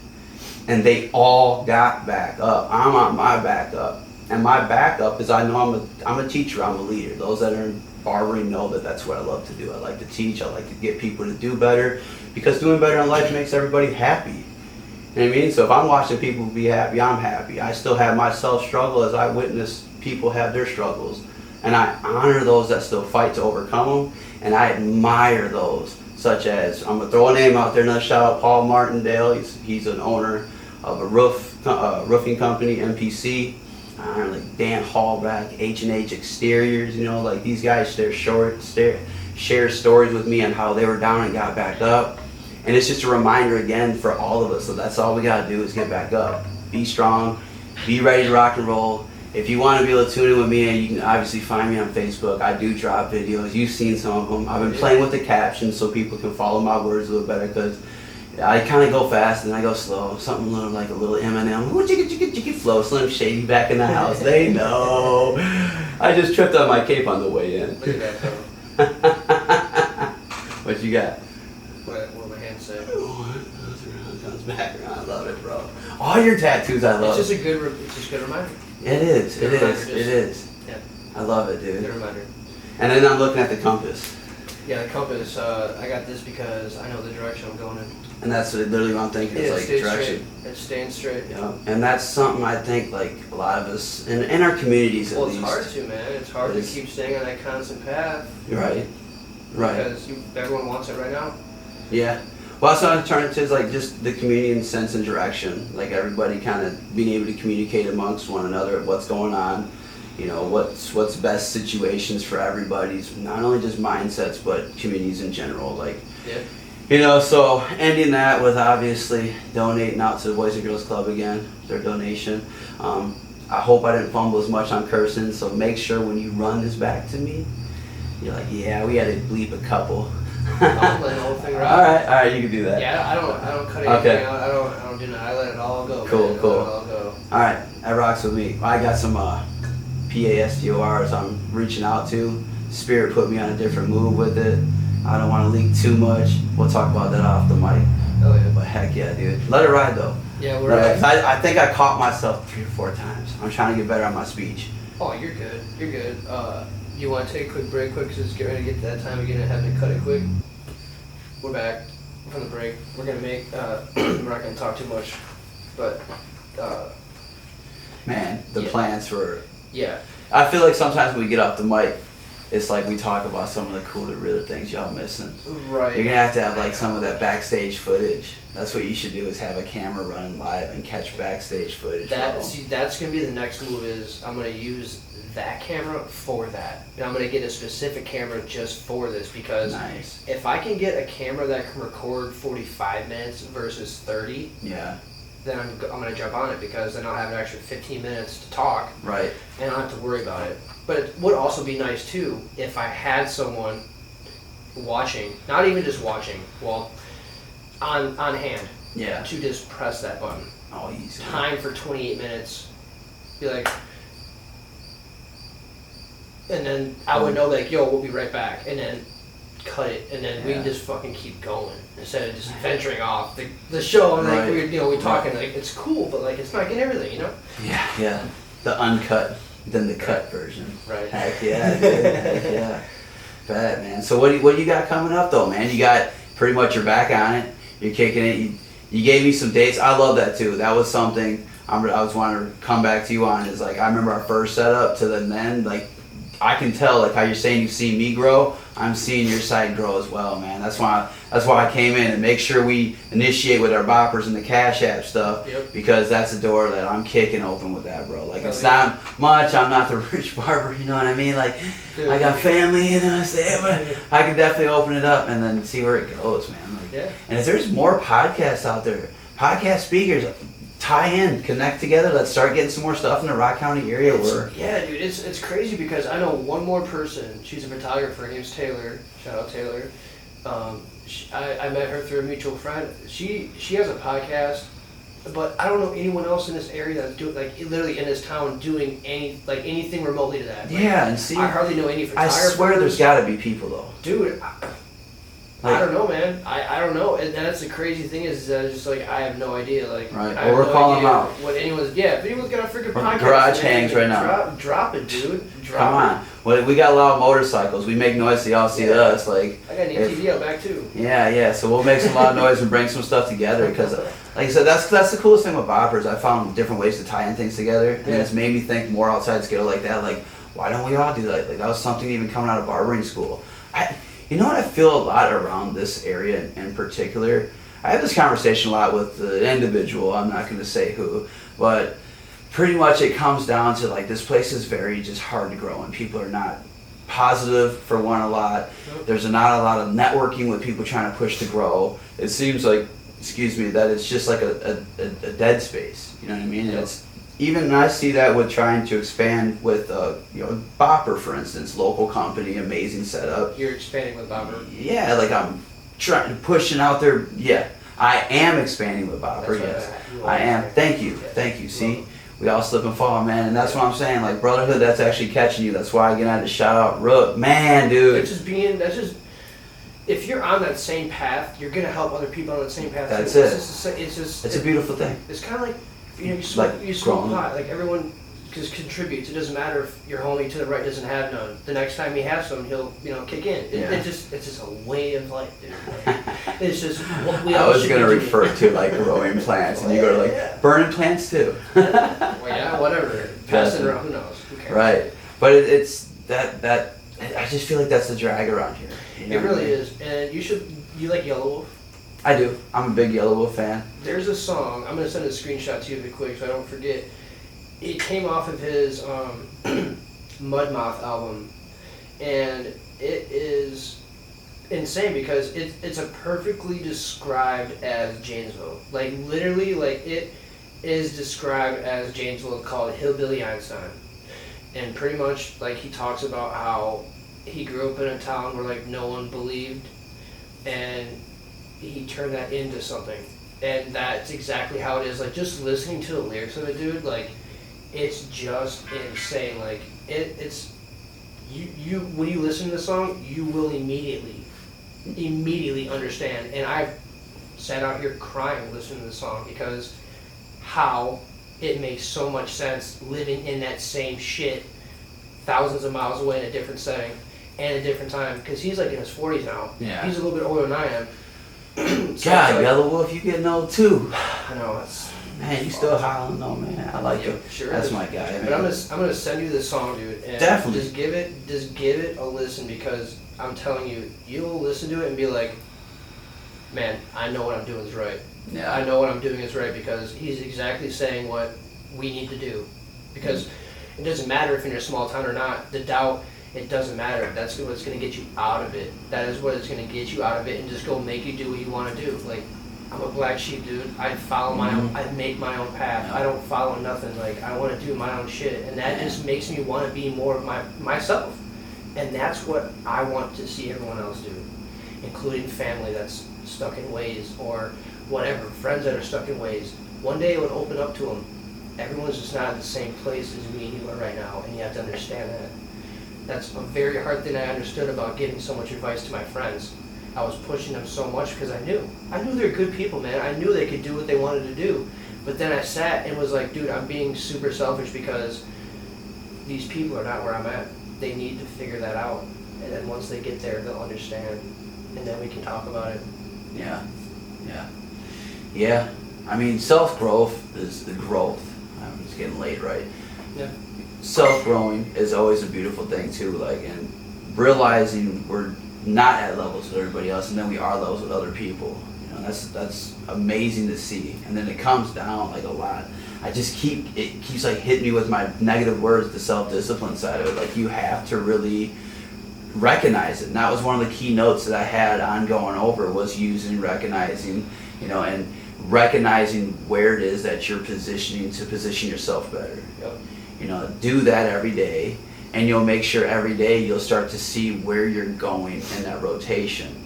Speaker 2: and they all got back up. I'm on my back up, and my backup is I know I'm a teacher, I'm a leader. Those that are in barbering know that that's what I love to do. I like to teach, I like to get people to do better, because doing better in life makes everybody happy. You know what I mean? So if I'm watching people be happy, I'm happy. I still have my self-struggle as I witness people have their struggles. And I honor those that still fight to overcome them, and I admire those. such as, I'm gonna throw a name out there, another shout out, Paul Martindale. He's an owner of a roofing company, MPC. Like Dan Hallback, H&H Exteriors, you know, like these guys share stories with me on how they were down and got back up. And it's just a reminder again for all of us. So that's all we gotta do is get back up. Be strong, be ready to rock and roll. If you want to be able to tune in with me, you can obviously find me on Facebook. I do drop videos. You've seen some of them. I've been playing with the captions so people can follow my words a little better, because I kind of go fast and I go slow. Something little like a little Eminem. Chicka flow. Slim Shady back in the house. They know. I just tripped on my cape on the way in.
Speaker 1: Look at that, though.
Speaker 2: What you got?
Speaker 1: What my hand say?
Speaker 2: Comes back around. I love it, bro. All your tattoos, I love.
Speaker 1: It's just a good reminder.
Speaker 2: It is.
Speaker 1: Yeah.
Speaker 2: I love it, dude.
Speaker 1: Good reminder.
Speaker 2: And then I'm looking at the compass.
Speaker 1: Yeah, the compass. I got this because I know the direction I'm going in.
Speaker 2: And that's literally what I'm thinking. It's like direction.
Speaker 1: Straight. It's staying straight.
Speaker 2: Yeah. And that's something I think like a lot of us in our communities at least.
Speaker 1: Well, it's hard to, man. It's hard to keep staying on that constant path.
Speaker 2: Right.
Speaker 1: Because everyone wants it right now.
Speaker 2: Yeah. Well, that's what I'm turning to is like just the community and sense and direction. Like everybody kind of being able to communicate amongst one another what's going on, you know, what's best situations for everybody's, not only just mindsets, but communities in general. Like,
Speaker 1: yeah.
Speaker 2: You know, so ending that with obviously donating out to the Boys and Girls Club again, their donation. I hope I didn't fumble as much on cursing, so make sure when you run this back to me, you're like, yeah, we had to bleep a couple.
Speaker 1: I'll let the whole thing
Speaker 2: All right, you can do that.
Speaker 1: Yeah, I don't cut anything out. I don't do that. I let it all go.
Speaker 2: Cool,
Speaker 1: man.
Speaker 2: cool.
Speaker 1: Let it all go.
Speaker 2: All right, that rocks with me. I got some PASDORs I'm reaching out to. Spirit put me on a different move with it. I don't want to leak too much. We'll talk about that off the mic.
Speaker 1: Oh yeah.
Speaker 2: But heck yeah, dude. Let it ride though.
Speaker 1: Yeah, we're right.
Speaker 2: I think I caught myself 3 or 4 times. I'm trying to get better on my speech.
Speaker 1: Oh, you're good. You're good. You want to take a quick break, because it's getting ready to get to that time again and having to cut it quick. We're back from the break. We're gonna make. We're not gonna talk too much, but.
Speaker 2: Man, the plans for.
Speaker 1: Yeah.
Speaker 2: I feel like sometimes when we get off the mic, it's like we talk about some of the cooler, real things y'all missing.
Speaker 1: Right.
Speaker 2: You're gonna have like some of that backstage footage. That's what you should do, is have a camera running live and catch backstage footage.
Speaker 1: That's gonna be the next move. Is I'm gonna use that camera for that, and I'm gonna get a specific camera just for this, because
Speaker 2: nice.
Speaker 1: If I can get a camera that can record 45 minutes versus 30,
Speaker 2: yeah,
Speaker 1: then I'm gonna jump on it, because then I'll have an extra 15 minutes to talk.
Speaker 2: Right.
Speaker 1: And I don't have to worry about it. But it would also be nice too if I had someone watching, not even just watching, well, on hand.
Speaker 2: Yeah.
Speaker 1: To just press that button.
Speaker 2: Oh, easy.
Speaker 1: Time for 28 minutes. Be like, and then I would know, like, yo, we'll be right back, and then cut it, and then we can just fucking keep going instead of just venturing off the show. And like we're talking, like, it's cool, but like it's not getting everything, you know.
Speaker 2: Yeah. The uncut, then the cut version.
Speaker 1: Right.
Speaker 2: Heck yeah, dude. Heck yeah. Bet, man. So what do you got coming up though, man? You got pretty much your back on it. You're kicking it. You gave me some dates. I love that too. That was something I was wanting to come back to you on. Is like I remember our first setup to then like. I can tell, like how you're saying you see me grow, I'm seeing your side grow as well, man. That's why I came in and make sure we initiate with our boppers and the Cash App stuff, because that's the door that I'm kicking open with that, bro. Like it's not much. I'm not the rich barber, you know what I mean? Like I got family, you know what I'm saying? But I can definitely open it up and then see where it goes, man. Like, and if there's more podcasts out there, podcast speakers. Tie in, connect together. Let's start getting some more stuff in the Rock County area.
Speaker 1: Yeah, dude, it's crazy, because I know one more person. She's a photographer. Her name's Taylor. Shout out Taylor. I met her through a mutual friend. She has a podcast, but I don't know anyone else in this area that's doing, like, literally in this town doing anything remotely to that. Like,
Speaker 2: yeah, and see,
Speaker 1: I hardly know any photographers.
Speaker 2: I swear there's got to be people though,
Speaker 1: dude. I don't know, man. I don't know. And that's the crazy thing is just like I have no idea. Like,
Speaker 2: right.
Speaker 1: I have
Speaker 2: we're
Speaker 1: no
Speaker 2: calling
Speaker 1: idea
Speaker 2: them out.
Speaker 1: what anyone's. Yeah, if anyone's got a freaking podcast,
Speaker 2: garage hangs right now.
Speaker 1: Drop it, dude.
Speaker 2: Come on. Well, we got a lot of motorcycles. We make noise so y'all see us. Like
Speaker 1: I got an ATV out back too.
Speaker 2: Yeah. So we'll make some loud noise and bring some stuff together, because, like I said, that's the coolest thing with boppers. I found different ways to tie in things together, and it's made me think more outside scale like that. Like, why don't we all do that? Like that was something even coming out of barbering school. You know what I feel a lot around this area in particular? I have this conversation a lot with the individual, I'm not going to say who, but pretty much it comes down to like this place is very just hard to grow and people are not positive for one a lot. There's not a lot of networking with people trying to push to grow. It seems like, excuse me, that it's just like a dead space, you know what I mean? And it's, even I see that with trying to expand with, Barber, for instance, local company, amazing setup.
Speaker 1: You're expanding with Barber?
Speaker 2: Yeah, like I'm pushing out there. Yeah, I am expanding with Barber. Yes, I am. Thank you. See, we all slip and fall, man, and that's what I'm saying. Like brotherhood, that's actually catching you. That's why I get out to shout out, Rook, man, dude.
Speaker 1: If you're on that same path, you're gonna help other people on that same path.
Speaker 2: That's
Speaker 1: too.
Speaker 2: It's a beautiful thing.
Speaker 1: It's kind of like you smoke pot. Like everyone just contributes. It doesn't matter if your homie to the right doesn't have none. The next time he has some, he'll kick in. It's just a way of life, dude. Like, it's just what we all
Speaker 2: I was
Speaker 1: should
Speaker 2: gonna
Speaker 1: be
Speaker 2: refer
Speaker 1: doing.
Speaker 2: to like growing plants, and you go to like burning plants too.
Speaker 1: Well, yeah, whatever. Pass it around. Who knows? Who cares?
Speaker 2: Right, but it's that. I just feel like that's the drag around here. You know
Speaker 1: It really is, and you like Yellow Wolf?
Speaker 2: I do. I'm a big Yellow Wolf fan.
Speaker 1: There's a song, I'm going to send a screenshot to you real quick so I don't forget. It came off of his Mudmouth album, and it is insane because it's a perfectly described as Janesville. Like, literally, like, it is described as Janesville, called Hillbilly Einstein. And pretty much, like, he talks about how he grew up in a town where, like, no one believed, and he turned that into something. And that's exactly how it is. Like, just listening to the lyrics of it, dude, like, it's just insane. Like, it's you when you listen to the song, you will immediately understand. And I've sat out here crying listening to the song because how it makes so much sense living in that same shit thousands of miles away in a different setting and a different time. Because he's like in his 40s now.
Speaker 2: Yeah.
Speaker 1: He's a little bit older than I am. So
Speaker 2: God,
Speaker 1: like,
Speaker 2: Yellow Wolf, you getting old too.
Speaker 1: I know, it's...
Speaker 2: Man, you still howling though, man. I like it.
Speaker 1: Sure
Speaker 2: That's
Speaker 1: is.
Speaker 2: my guy, man.
Speaker 1: But I'm gonna send you this song, dude. And
Speaker 2: Definitely.
Speaker 1: Just give it a listen because I'm telling you, you'll listen to it and be like, man, I know what I'm doing is right.
Speaker 2: Yeah.
Speaker 1: I know what I'm doing is right because he's exactly saying what we need to do. Because it doesn't matter if you're in a small town or not. The doubt, it doesn't matter. That's what's going to get you out of it. That is what is going to get you out of it and just go make you do what you want to do. Like, I'm a black sheep, dude. I follow my own, I make my own path. I don't follow nothing. Like, I want to do my own shit. And that just makes me want to be more of myself. And that's what I want to see everyone else do, including family that's stuck in ways or whatever, friends that are stuck in ways. One day it would open up to them. Everyone's just not at the same place as me and you are right now, and you have to understand that. That's a very hard thing I understood about giving so much advice to my friends. I was pushing them so much because I knew they're good people, man. I knew they could do what they wanted to do. But then I sat and was like, dude, I'm being super selfish because these people are not where I'm at. They need to figure that out. And then once they get there, they'll understand. And then we can talk about it.
Speaker 2: Yeah. I mean, self-growth is the growth. It's getting late, right?
Speaker 1: Yeah.
Speaker 2: Self-growing is always a beautiful thing too. Like, and realizing we're not at levels with everybody else, and then we are levels with other people. You know, that's amazing to see. And then it comes down like a lot. It keeps like hitting me with my negative words, the self-discipline side of it. Like, you have to really recognize it. And that was one of the key notes that I had on going over, was recognizing, and recognizing where it is that you're positioning to position yourself better.
Speaker 1: Yep.
Speaker 2: Do that every day, and you'll make sure every day you'll start to see where you're going in that rotation.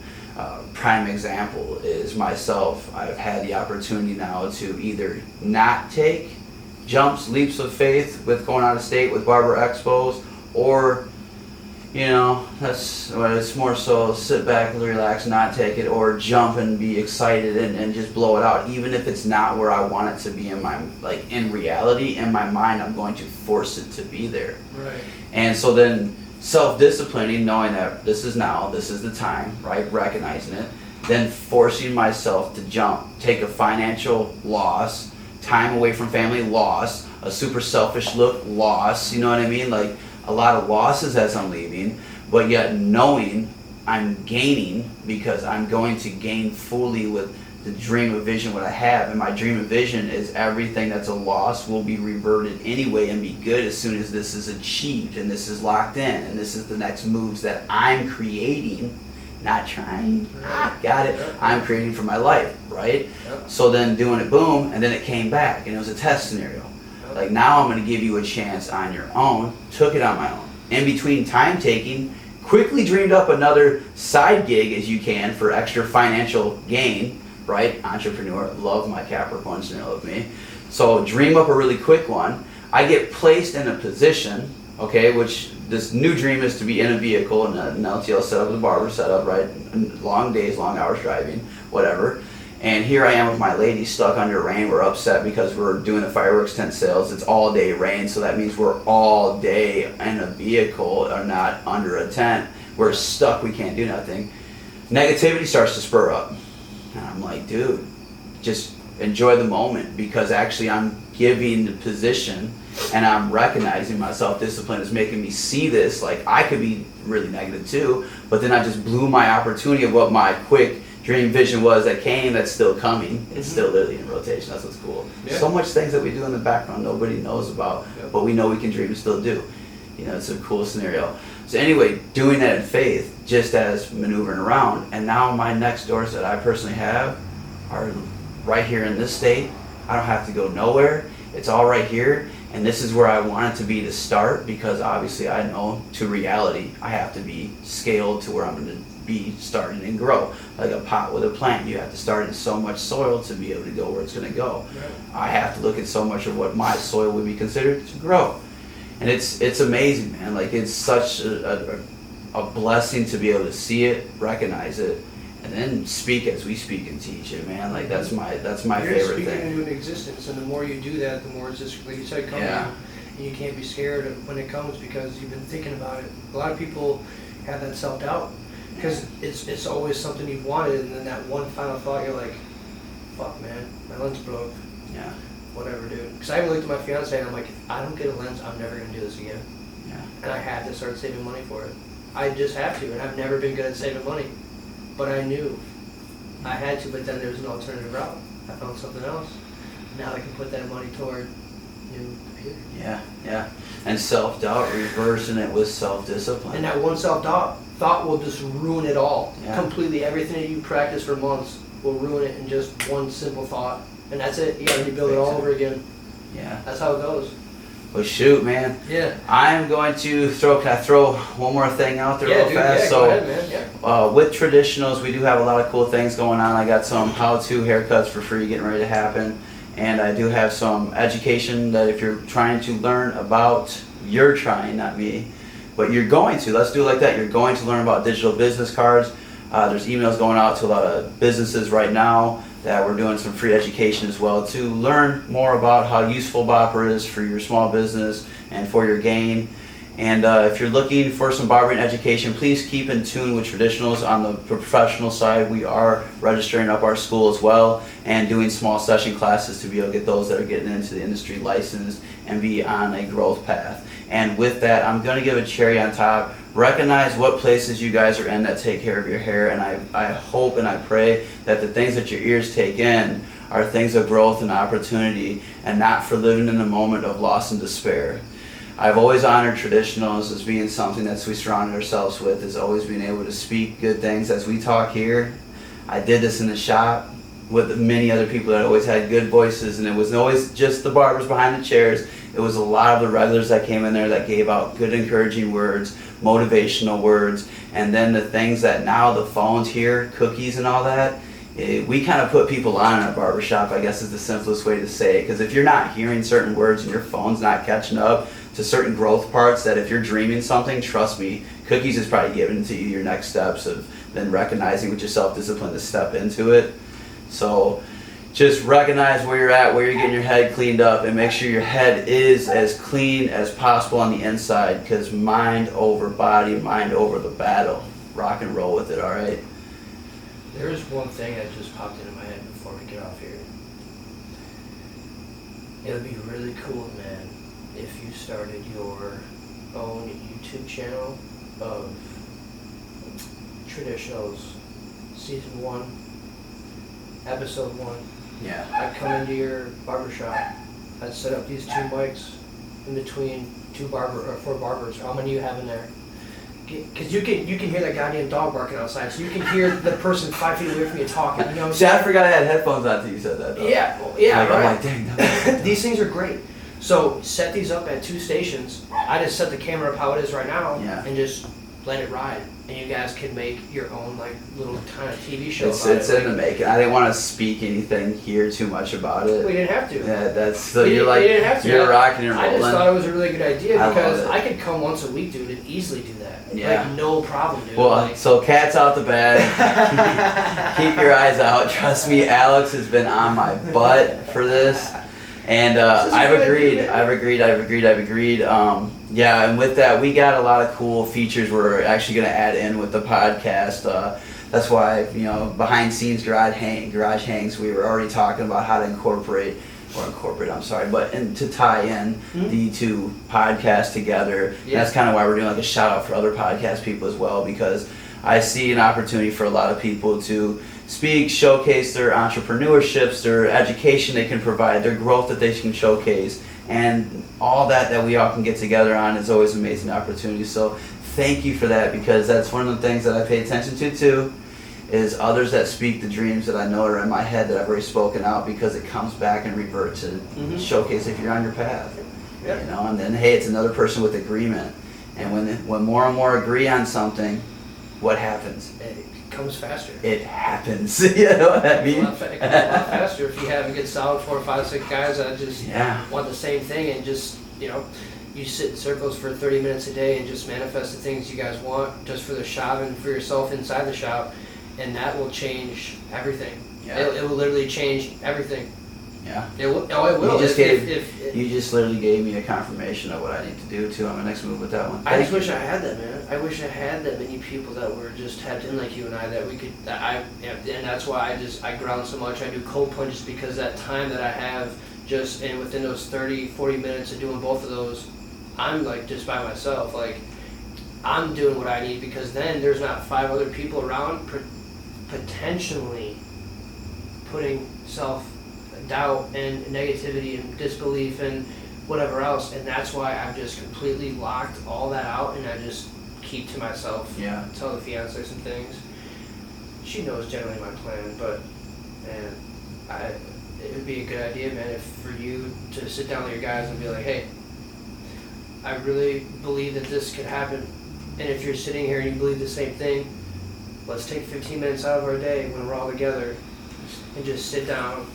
Speaker 2: Prime example is myself. I've had the opportunity now to either not take leaps of faith with going out of state with Barber Expos, or it's more so sit back, relax, not take it, or jump and be excited and just blow it out. Even if it's not where I want it to be in reality, in my mind, I'm going to force it to be there.
Speaker 1: Right.
Speaker 2: And so then self-disciplining, knowing that this is the time, right? Recognizing it, then forcing myself to jump, take a financial loss, time away from family loss, a super selfish loss, you know what I mean? Like, a lot of losses as I'm leaving, but yet knowing I'm gaining, because I'm going to gain fully with the dream of vision what I have. And my dream of vision is everything that's a loss will be reverted anyway and be good as soon as this is achieved and this is locked in and this is the next moves that I'm creating, not trying. Got it. I'm creating for my life, right?
Speaker 1: Yep.
Speaker 2: So then doing it, boom, and then it came back and it was a test scenario. Like, now I'm going to give you a chance on your own. Took it on my own. In between time taking, quickly dreamed up another side gig as you can for extra financial gain, right? Entrepreneur, love my Capricorn scenario of me. So dream up a really quick one. I get placed in a position, okay, which this new dream is to be in a vehicle and an LTL setup, the Barber setup, right? Long days, long hours driving, whatever. And here I am with my lady stuck under rain. We're upset because we're doing the fireworks tent sales. It's all day rain, so that means we're all day in a vehicle or not under a tent. We're stuck, we can't do nothing. Negativity starts to spur up. And I'm like, dude, just enjoy the moment, because actually I'm giving the position and I'm recognizing my self-discipline is making me see this. Like, I could be really negative too, but then I just blew my opportunity of what my quick dream vision was that came, that's still coming. It's still literally in rotation. That's what's cool.
Speaker 1: Yeah.
Speaker 2: So much things that we do in the background nobody knows about, but we know we can dream and still do. You know, it's a cool scenario. So anyway, doing that in faith, just as maneuvering around, and now my next doors that I personally have are right here in this state. I don't have to go nowhere. It's all right here, and this is where I want it to be to start, because obviously I know to reality I have to be scaled to where I'm going to be starting and grow. Like a pot with a plant, you have to start in so much soil to be able to go where it's going to go.
Speaker 1: Right.
Speaker 2: I have to look at so much of what my soil would be considered to grow. And it's amazing, man. Like, it's such a blessing to be able to see it, recognize it, and then speak as we speak and teach it, man. Like, that's my
Speaker 1: You're
Speaker 2: favorite
Speaker 1: speaking
Speaker 2: thing.
Speaker 1: into an existence, and the more you do that, the more it's just, like you said, coming.
Speaker 2: Yeah.
Speaker 1: And you can't be scared when it comes, because you've been thinking about it. A lot of people have that self-doubt because it's always something you've wanted, and then that one final thought, you're like, fuck, man, my lens broke.
Speaker 2: Yeah.
Speaker 1: Whatever, dude. Because I even looked at my fiance and I'm like, if I don't get a lens, I'm never going to do this again.
Speaker 2: Yeah.
Speaker 1: And I had to start saving money for it. I just have to, and I've never been good at saving money. But I knew I had to, but then there was an alternative route. I found something else. Now I can put that money toward new computer.
Speaker 2: Yeah, yeah. And self-doubt, reversing it with self-discipline.
Speaker 1: And that one self-thought will just ruin it all.
Speaker 2: Yeah.
Speaker 1: Completely. Everything that you practice for months will ruin it in just one simple thought. And that's it. You gotta rebuild it all over again.
Speaker 2: Yeah.
Speaker 1: That's how it goes.
Speaker 2: Well, shoot, man.
Speaker 1: Yeah.
Speaker 2: I'm going to can I throw one more thing out there real
Speaker 1: dude,
Speaker 2: fast?
Speaker 1: yeah,
Speaker 2: So,
Speaker 1: go ahead, man. Yeah.
Speaker 2: with traditionals, we do have a lot of cool things going on. I got some how-to haircuts for free getting ready to happen. And I do have some education that if you're trying to learn about, you're trying, not me, but you're going to, let's do it like that. You're going to learn about digital business cards. There's emails going out to a lot of businesses right now that we're doing some free education as well to learn more about how useful Barber is for your small business and for your gain. And if you're looking for some barbering education, please keep in tune with traditionals. On the professional side, we are registering up our school as well and doing small session classes to be able to get those that are getting into the industry licensed and be on a growth path. And with that, I'm going to give a cherry on top. Recognize what places you guys are in that take care of your hair, and I hope and I pray that the things that your ears take in are things of growth and opportunity, and not for living in the moment of loss and despair. I've always honored traditionals as being something that we surrounded ourselves with, is always being able to speak good things as we talk here. I did this in the shop with many other people that always had good voices, and it wasn't always just the barbers behind the chairs. It was a lot of the regulars that came in there that gave out good encouraging words, motivational words, and then the things that now the phones here, cookies and all that, we kind of put people on in a barbershop, I guess is the simplest way to say it. Because if you're not hearing certain words and your phone's not catching up to certain growth parts, that if you're dreaming something, trust me, cookies is probably giving to you your next steps of then recognizing with your self-discipline to step into it. So just recognize where you're at, where you're getting your head cleaned up, and make sure your head is as clean as possible on the inside, because mind over body, mind over the battle. Rock and roll with it, all right?
Speaker 1: There's one thing that just popped into my head before we get off here. It would be really cool, man, if you started your own YouTube channel of traditionals, season 1, episode 1.
Speaker 2: Yeah.
Speaker 1: I'd come into your barbershop. I'd set up these 2 mics in between 4 barbers. How many you have in there? Because you can hear that goddamn dog barking outside, so you can hear the person 5 feet away from you talking. You know what I'm
Speaker 2: See, I
Speaker 1: saying?
Speaker 2: forgot I had headphones on until you said that, though.
Speaker 1: Yeah, yeah,
Speaker 2: like,
Speaker 1: right.
Speaker 2: I'm like, dang.
Speaker 1: These things are great. So set these up at 2 stations. I just set the camera up how it is right now, and just let it ride. And you guys can make your own like little kind of TV show.
Speaker 2: It's in the making. I didn't want to speak anything here too much about it.
Speaker 1: We didn't have to.
Speaker 2: Yeah, that's so you're like you're rocking and rolling.
Speaker 1: I just thought it was a really good idea because
Speaker 2: I
Speaker 1: I could come once a week, dude, and easily do that.
Speaker 2: Yeah.
Speaker 1: Like no problem, dude.
Speaker 2: Well,
Speaker 1: like,
Speaker 2: so cat's out the bag. Keep your eyes out. Trust me, Alex has been on my butt for this. And I've agreed. Yeah, and with that, we got a lot of cool features we're actually going to add in with the podcast. That's why, behind scenes garage hangs, we were already talking about how to to tie in the 2 podcasts together. Yeah. That's kind of why we're doing like a shout out for other podcast people as well, because I see an opportunity for a lot of people to speak, showcase their entrepreneurships, their education they can provide, their growth that they can showcase, and all that we all can get together on is always an amazing opportunity. So thank you for that, because that's one of the things that I pay attention to too, is others that speak the dreams that I know are in my head that I've already spoken out, because it comes back and reverts to showcase if you're on your path. Yep. And then hey, it's another person with agreement, and when more and more agree on something, what happens?
Speaker 1: It comes faster.
Speaker 2: It happens. You know what I mean?
Speaker 1: It comes a lot faster if you have a good solid 4, 5, 6 guys that just want the same thing, and just you sit in circles for 30 minutes a day and just manifest the things you guys want just for the shop and for yourself inside the shop, and that will change everything. Yeah. It will literally change everything. Yeah. It will. Oh, it will.
Speaker 2: You just literally gave me a confirmation of what I need to do too on my next move with that one.
Speaker 1: I just wish I had that, man. I wish I had that many people that were just tapped in like you and I, that we could. And that's why I ground so much. I do cold plunges, because that time that I have and within those 30, 40 minutes of doing both of those, I'm like just by myself. Like I'm doing what I need, because then there's not 5 other people around potentially putting self-doubt and negativity and disbelief and whatever else, and that's why I've just completely locked all that out, and I just keep to myself. Yeah. Tell the fiance some things. She knows generally my plan, but man, it would be a good idea, man, for you to sit down with your guys and be like, hey, I really believe that this could happen, and if you're sitting here and you believe the same thing, let's take 15 minutes out of our day when we're all together and just sit down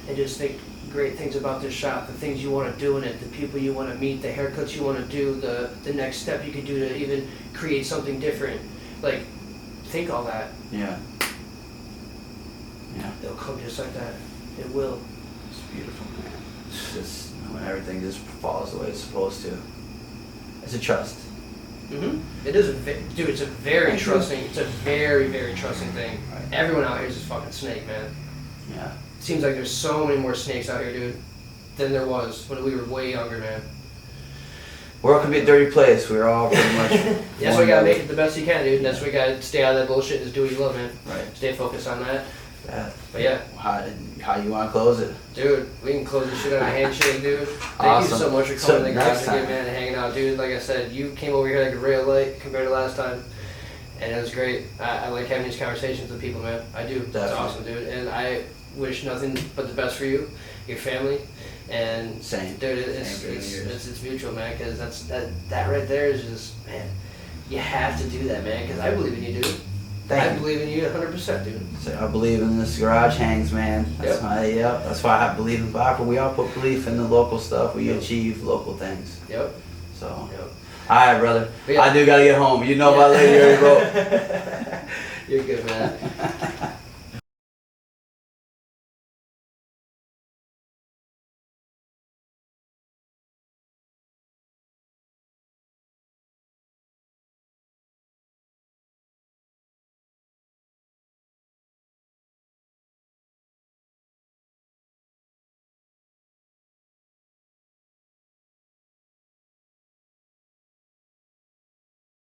Speaker 1: and just think great things about this shop, the things you want to do in it, the people you want to meet, the haircuts you want to do, the next step you could do to even create something different. Like, think all that. Yeah. Yeah. It'll come just like that. It will.
Speaker 2: It's beautiful, man. It's just when everything just falls the way it's supposed to. It's a trust.
Speaker 1: It is dude. It's a very trusting. It's a very, very trusting thing. Right. Everyone out here is a fucking snake, man. Yeah. It seems like there's so many more snakes out here, dude, than there was when we were way younger, man.
Speaker 2: World can be a dirty place. We're all pretty much.
Speaker 1: That's why you gotta make it the best you can, dude. And that's why you gotta stay out of that bullshit and just do what you love, man. Right. Stay focused on that. But yeah.
Speaker 2: How you want to close it?
Speaker 1: Dude, we can close this shit on a handshake, dude. Thank you so much for coming to the garage again, man, and hanging out, dude. Like I said, you came over here like a ray of light compared to last time, and it was great. I like having these conversations with people, man. I do. Definitely. It's awesome, dude. And I wish nothing but the best for you, your family, and
Speaker 2: same.
Speaker 1: Dude, it's mutual, man. Because that right there is just, man. You have to do that, man. Because I believe in you, dude. I believe in you 100%, dude.
Speaker 2: So I believe in this garage hangs, man. That's that's why I believe in Barber. We all put belief in the local stuff. We achieve local things. Yep. So. Yep. All right, brother. I do gotta get home. You know my lady already wrote.
Speaker 1: You're good, man.